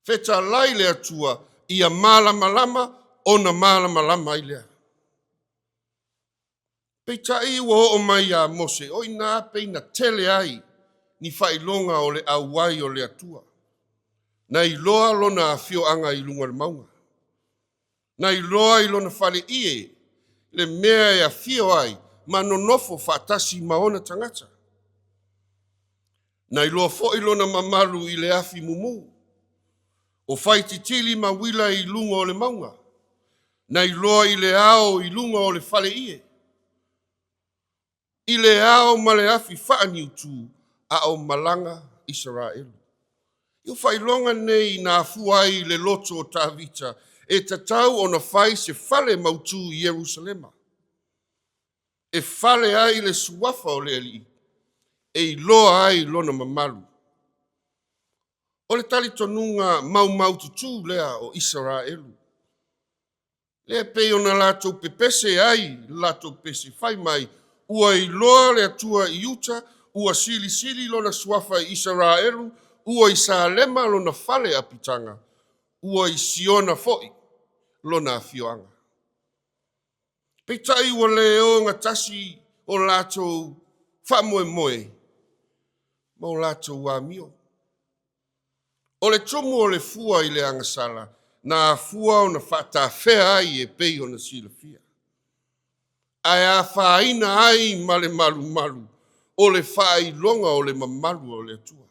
[SPEAKER 1] Whetalai le atua ia malama ona malama I lea. Peitai ua o mai a Mose, o ina peina tele ai ni whailonga o le awai o le atua. Na I loa lona fio anga I lunga le maunga. Na I loa I lona whale ie, le mea e a fio ai, ma nonofo whaatasi maona tangata. Na I loa fo I lona mamalu I le afi mumu. O whai titili ma wila I lunga o le maunga. Na I loa I le ao I lunga o le whale ie. I le ao ma le afi whaani utu a o malanga Israelu. Iu whailonga nei nā fuai le loto o Tavita e tatau o na whai se whale mautu I Jerusalema. E whale ai le suafa o le ali. E I loa ai lona mamalu. O le tali tonunga mau tutu lea o Israelu. Le pei ona lato pepese ai, lato pese whai mai, ua I loa le atua I uta, ua sili lona suafa I Israelu, ua I Salema lona fale apitanga, ua I Siona foi lona afioanga. Peitai ua leo ngatasi o lato wha moe, ma o lato wamio. O le tumu o le fua i le angasala, na fua o na whaatawhea ai e pei o na silafia. Ai a whaina ai ma le malu malu, o le whai longa o le mamalu o le atua.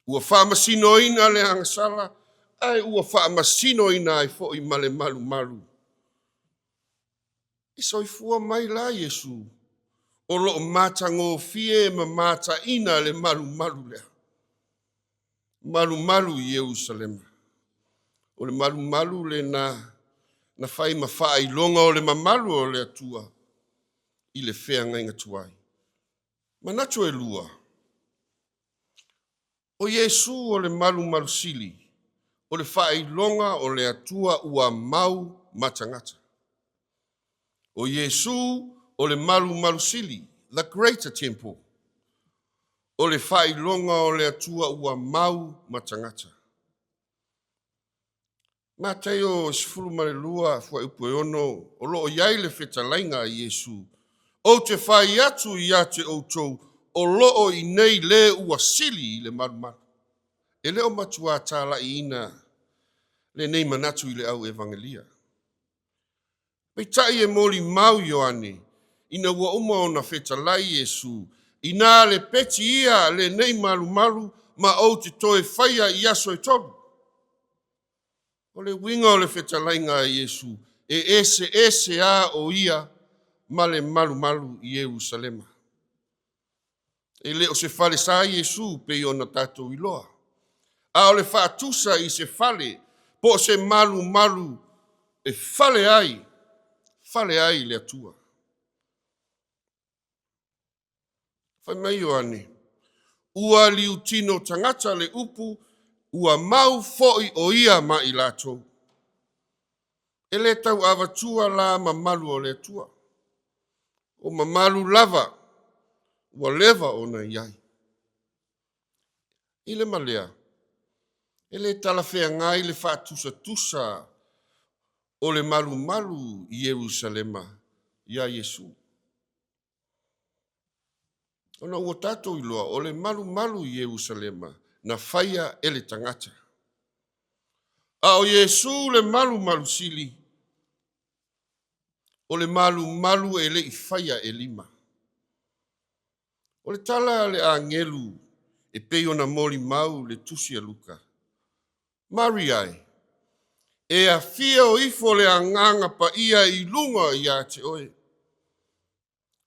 [SPEAKER 1] Ua whaamasino ina le angasala, ai ua whaamasino ina ai fo i ma le malu malu. I soifua mai la Yesu, o lo matango fie ma mata ina le malu malu lea. Malu malu i Jerusalema. O le malu malu le na whai ma whai longa o le mamalu o le atua i le whea ngai ngatuai. Manatu e lua. O Yesu o le malu malu sili, o le whai longa o le atua ua mau matangata. O Yesu o le malu malu sili, the greater temple. O le whai longa o le atua ua mau matangata. Matei o sifuru mare lua fua upo ono, o loo iai le whetalainga a Yesu. O te whai atu i ate o tou, o loo i nei le ua sili i le malu malu. E leo matua tala i ina, le nei manatu i le au evangelia. Pei tai e moli mau Ioane, ina ua uma o na whetalai Yesu, ina le peti ia le nei malu malu, ma o te toe whaia i aso e tolu. O le winga o le whetalainga a Yesu, e ese a o ia, ma le malu malu i Jerusalema. E le o se fale sa Yesu pe i ona tatou iloa. A o le whaatusa i se fale, po se malu malu e fale ai le atua. Whai mai Ioane, ua liu tino tangata le upu, ua mau foi o ia ma i latou. E le tau avatua la mamalu o le atua. O mamalu lava, ua leva o na iai. I le malea, e le talawhea ngai le whaatusa tusa o le malu malu i Jerusalema, ia Yesu. Ona ua tatou iloa, o le malu malu i Jerusalema, na whaia e le tangata. A o Yesu le malu malu sili, o le malu malu e le i whaia e lima. O le tala le angelu, e pei ona moli mau le tusi a luka. Mariai, e a fia o ifo le anganga pa ia i lunga i a te oe.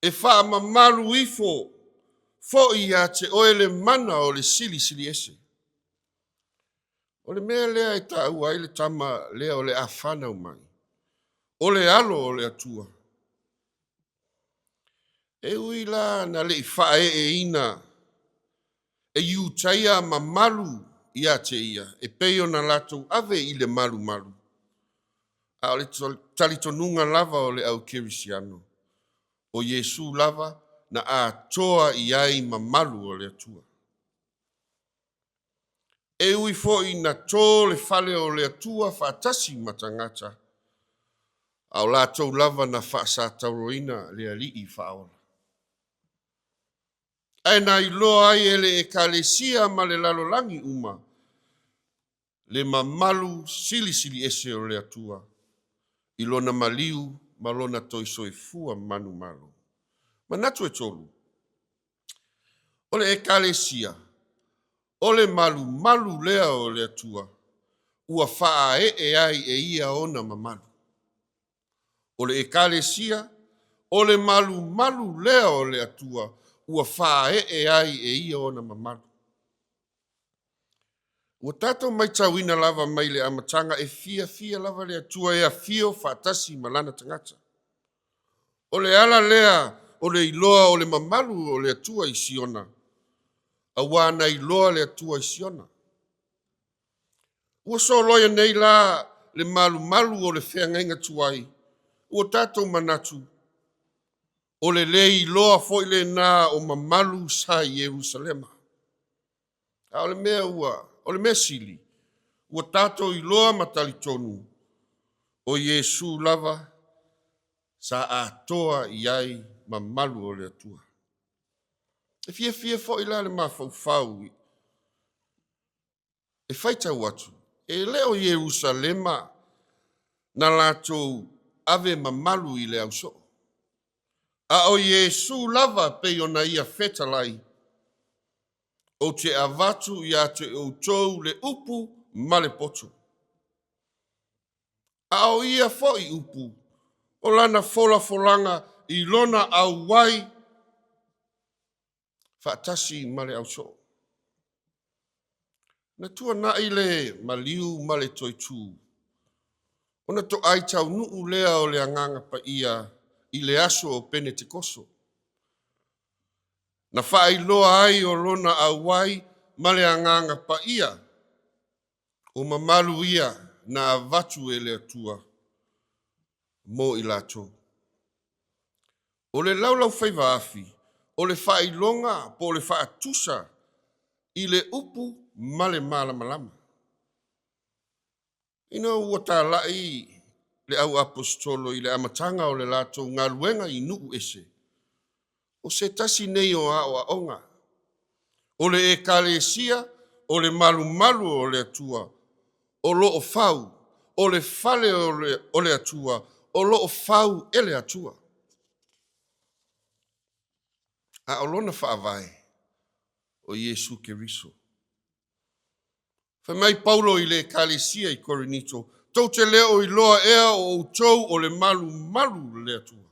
[SPEAKER 1] E wha mamalu ifo, fo i a te oe le mana o le sili sili ese. O le mea lea e ta ua i le tama lea o le afana umai. O le alo o le atua. E ui la na le i wha e ina. E iu taia mamalu i a te ia. E peo na latou ave i le malu malu. A o le talitonunga lava o le au kirisiano. O Yesu lava na a toa i ai mamalu o le atua. E ui fo i na tō le fale o le atua whaatasi matangata. A o latou lava na whaasa tauroina le alii whaola. Ai na iloa ai ele Ekalesia ma le lalolangi uma. Le mamalu sili sili ese o le atua. Ilona maliu malona toisoifua manu malo. Manatu e tolu. O le Ekalesia. O le malu malu lea o le atua. Ua faa ai e ia ona mamalu. O le Ekalesia. O le malu malu lea o le atua. Ua faa ai e ia ona mamalu. Ua tatou mai tauina lava mai le amatanga e fia lava le atua e a fio fatasi malana tangata. O le ala lea o le iloa o le mamalu o le atua i siona. A wana iloa le atua i siona. Ua so loia nei la le malu malu o le whengainga tuai. Ua tatou manatu. O le iloa foi le na o mamalu sa i Jerusalema. A o le mea ua. O le mesili, ua tatou iloa matalitonu, o Yesu lava, sa atoa iai mamalu o le atua. E fia fo ila le mafaufau, e whaitau atu, e leo Yerusalema na lātou ave mamalu i le au so. A o Yesu lava pe ona ia fetalai, o te avatu ia te outou le upu ma le poto. A o ia foi upu, o lana fola folanga i lona au wai, whaatasi ma le au so. Na tua na i le maliu ma le toitu, ona to ai tau nuu lea o le anganga pa ia i le aso o pene te koso. Na whaailoa ai o lona au wai ma le anganga pa ia, o mamalu ia na avatu e le atua mo i lato. O le laulau whaiva afi, o le whailonga po le whaatusa i le upu ma le malamalama. Ina ua tā lai le au apostolo i le amatanga o le lato ngā luenga i nuu ese. O se tasi nei o a onga. O le Ekalesia, o le malu o le atua, o lo o fau, o le fale o le atua, o lo o fau e le atua. A olona whaavai o Yesu Keriso. Whamai Paulo i le Ekalesia i Korinito, tau te leo i loa ea o outou o le malu le atua.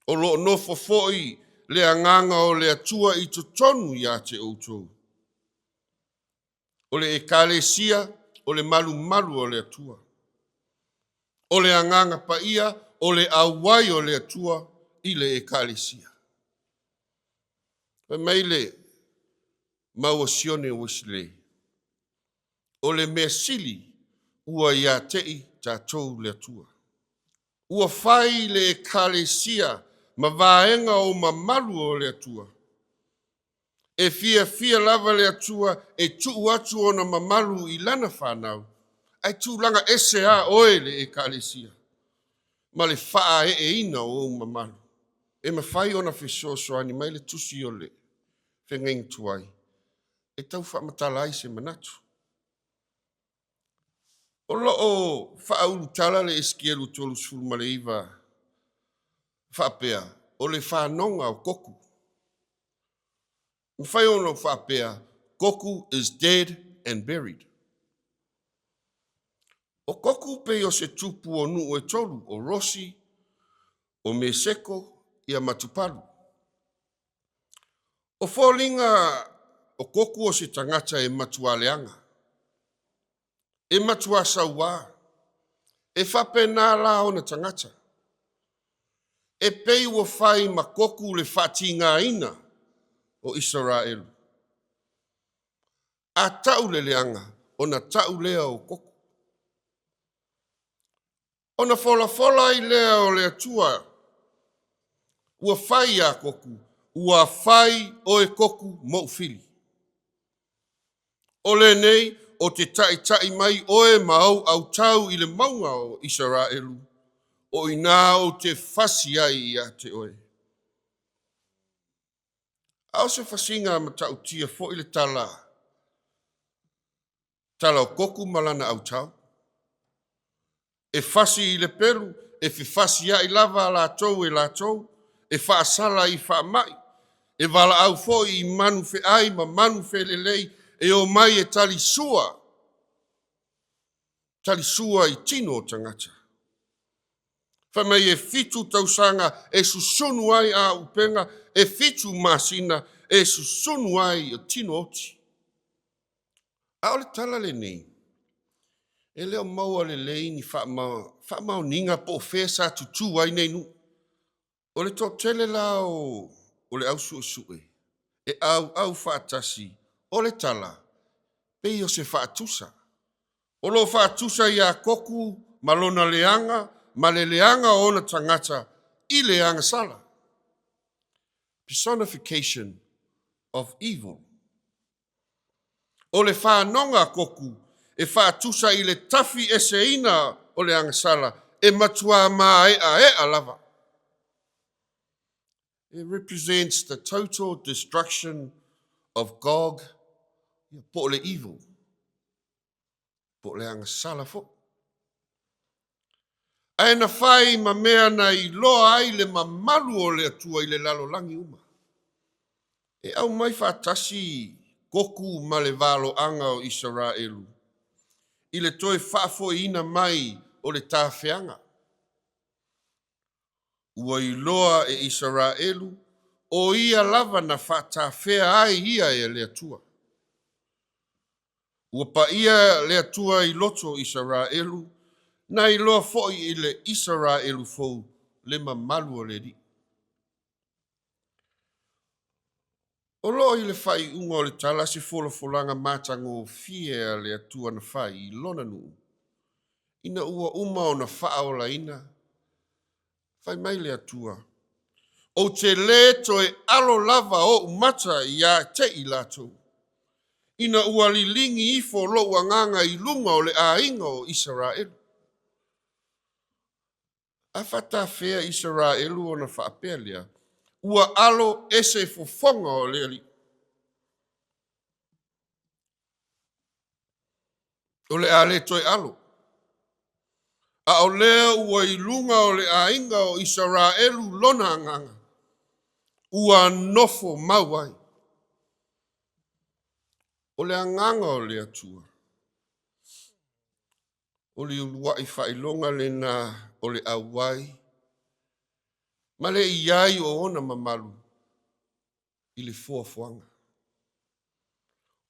[SPEAKER 1] O lo nofo foi le anganga o le atua i totonu ia te outou. O le Ekalesia, o le malu o le atua. O le anganga pa ia, o le awai o le atua i le Ekalesia. Whamai le mauasione o Wesley. O le mesili ua ia tei tātou le atua. Ua whai le Ekalesia ma vaenga o mamalu o le atua. E fia lava le atua e tuu atu o na mamalu i lana whanau. Ai tūlanga ese a oe le Ekalesia. Ma le whaa e ina o mamalu. E ma whai o na whesoasoani mai le tusi o le. Whengeng tuai. E tau whaamatala ai se manatu. O loo whaau tala le eskielu tolu sulu ma le iwa. Whaapea, o le whanonga o koku. Mwhai ono whaapea, koku is dead and buried. O koku pe o se tupu o nu e tolu, o rosi, o meseko, ia matupalu. O fōlinga o koku o se tangata e matualeanga. E matua saua. E whape nā la o na tangata. E pei ua whai makoku le whati ngā ina o Israelu. A tau le leanga o na tau lea o koku. O na fola i lea o le atua. Ua whai a koku. Ua whai o e koku mo fili. O le nei o te tai mai oe mau au tau i le maunga o Israelu. O ina o te whasi ai a te oe. Ao se whasinga ma tau tia fo i le tala. Tala o koku malana au tau. E whasi i le peru, e whasi ai lava la tau e la tau. E whaasala i whaamai. E wala au fo i manu fe ai ma manu fe lelei. E o mai e tali sua. Tali sua i tino o tangata. Whamai e fitu tausanga e susunu ai a upenga, e fitu masina e susunu ai o tino oti. A ole tala le nei. E leo maua le leini whamau ninga po whesa tutu ai nei nu. O le tele la o le au sue. E au whaatasi. O le tala. Pei o se whaatusa. O lo whaatusa i a koku malona leanga. Ma le leanga o na tangata i leanga sala. Personification of evil. O le whanonga koku e whaatusa i le tafi ese ina o leanga sala e matua maa e lava. It represents the total destruction of Gog Popole evil. Popole anga sala fo. Ai na fai ma mea na I loa ai le mamalu o le atua I le lalo langi uma. E au mai whaatasi koku ma le valo anga o Israelu. I le toe whaafo ina mai o le tāwhianga. Ua I loa e Israelu, o ia lava na whaatawhea ai ia e le atua. Ua pa ia le atua I loto Israelu, na I loa foi I le Israelu fou le mamalu o le di. O loa I le whai unga o le tala se folanga mātango fia le atua na whai I lona nuu. Ina ua uma o na wha o la ina, whai mai le atua. O te le to e alo lava o umata ia te I lato. Ina ua lilingi ifo lo nganga I lunga o le ainga o Israelu. A whata whea Israelu o na whaapelea. Ua alo ese fofonga o le ali. O le ale toi alo. A o lea ua I lunga o le ainga o Israelu lona nganga. Ua nofo mauai. O le anganga o le atua. O le uluai whailonga le na o le awai. Ma le iai o ona mamalu. I le fuafuanga.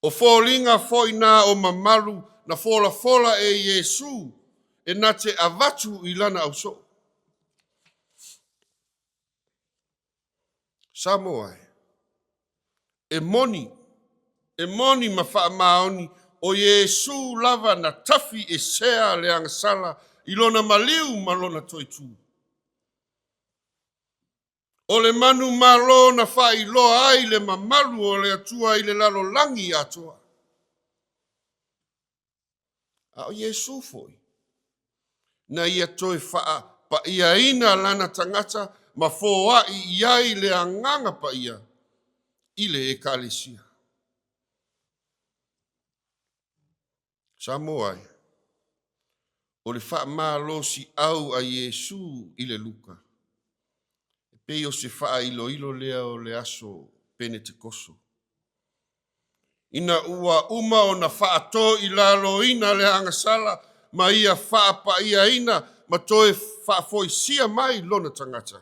[SPEAKER 1] O fōlinga foina o mamalu na fola e Yesu. E na te avatu I lana au so. Samoa. E moni ma wha maoni o Yesu lava na tafi e sea le angasala I lona maliu malona toitu. O le manu malo na wha I loa ai le mamalu o le atua I le lalo langi atoa. A o Yesu foi. Na ia toi wha pa ia ina lana tangata ma fōa I iai le anganga pa ia. I le Ekalesia. Samoa. O le wha malo si au a Yesu I le luka. Pei o se wha ilo lea o le aso Pentekoso. Ina ua uma o na wha ato I lalo ina le angasala ma ia wha pa ia ina ma toe wha foi sia mai lona tangata.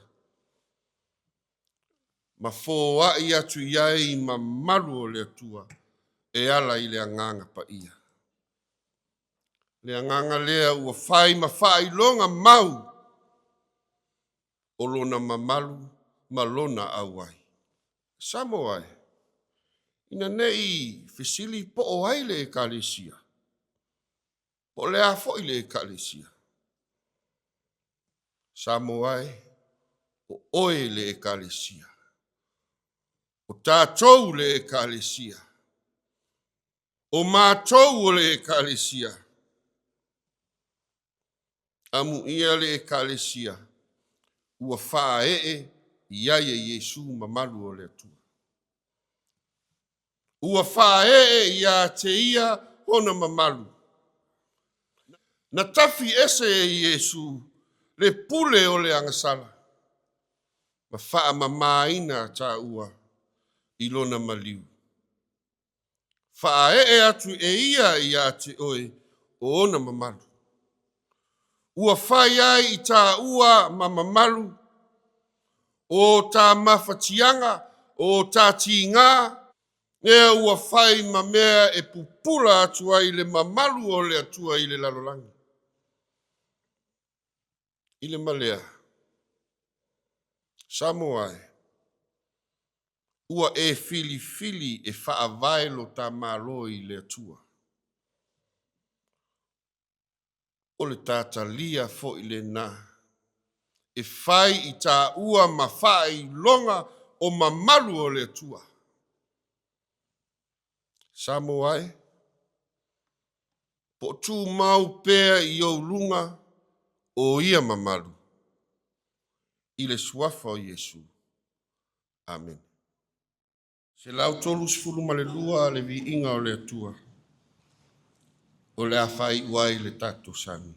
[SPEAKER 1] Ma fōa I atu iai ma malu o le atua e ala I le anganga pa ia. Le anganga lea ua whai ma whai longa mau o lona mamalu ma lona awai. Samoa. Ina nei fesili po o ai le Ekalesia. Po le a foi le Ekalesia. Samoa. O oe le Ekalesia. O tātou le Ekalesia. O mātou le Ekalesia. Amu ia le Ekalesia. Ua wha ia Yesu mamalu o le atua. Ua wha ia te ia ona mamalu. Na tafi ese Yesu le pule o le angasala. Ma wha mamaina ta ua I lona maliu. Wha atu ia te oe o ona mamalu. Ua whai ai I tā ua mamalu. O tā mawhatianga, o tā tingā. Ea ua whai ma mea e pupula atua I le mamalu o le atua I le lalolangi. I le malea. Samoa. Ua e fili e whaavaelo tā malo I le atua. O le tāta lia fo I le nā. E whai I tā ua ma whai longa o mamalu o le atua. Samoa. Po tū mau pēr I o lunga o ia mamalu. I le suafa o Yesu. Amen. Se lau tolu sifulu ma le lua le vi inga o le atua. O le awhai uai le tato sami.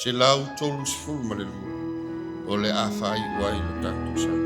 [SPEAKER 1] Se lau tolu sifulu ma le lua. O le awhai uai le tato sami.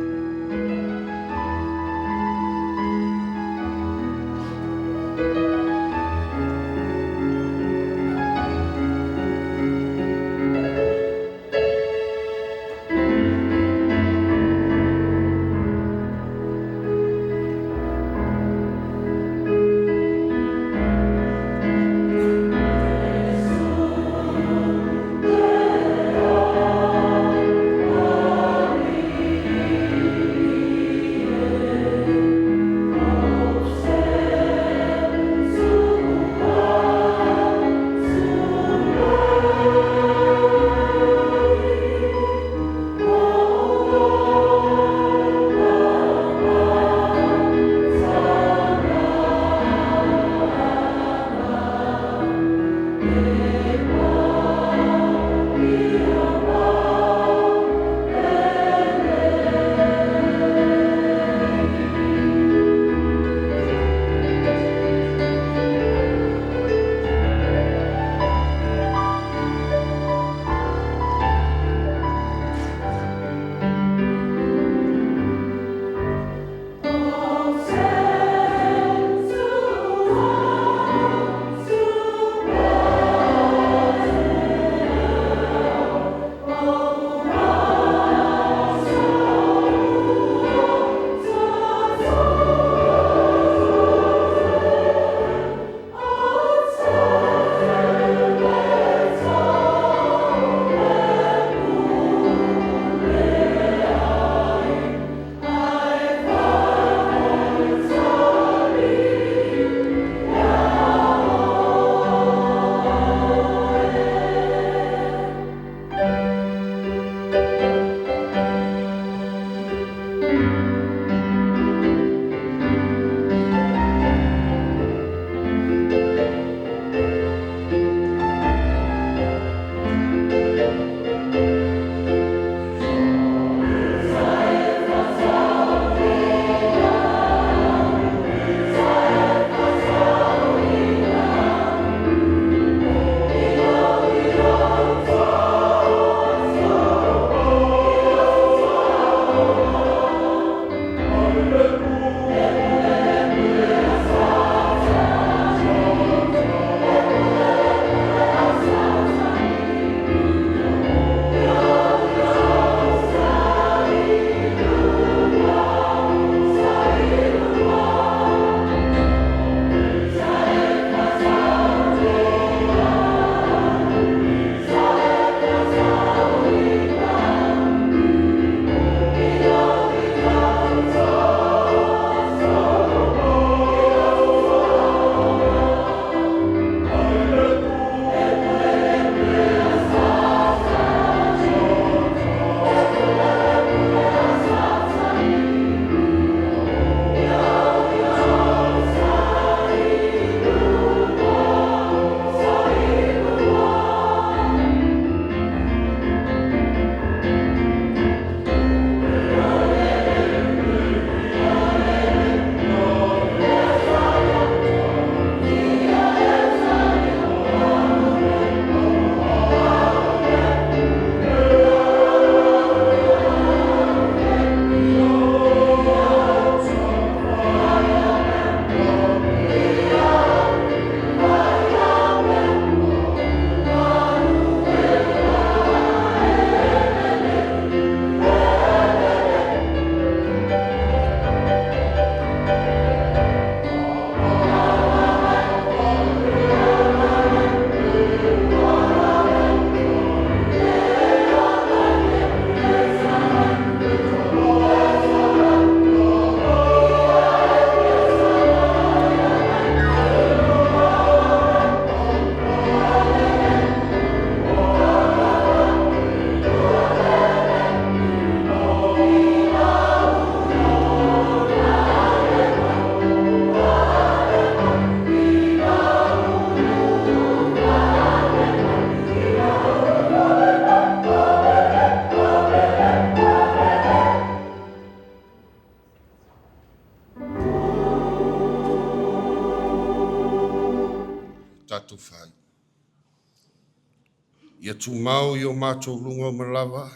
[SPEAKER 1] Ia tumau i o mātou lunga malawa,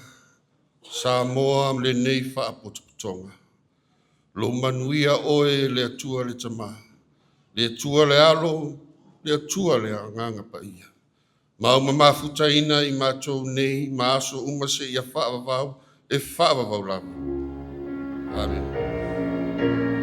[SPEAKER 1] Samoa le nei whaapotopotonga. Lo manuia oe le atua le tama, le atua le alo, le atua le anganga pa ia. Mau mafuta ina i mātou nei, maaso umase ia whaavavau, e whaavavau lava. Amen.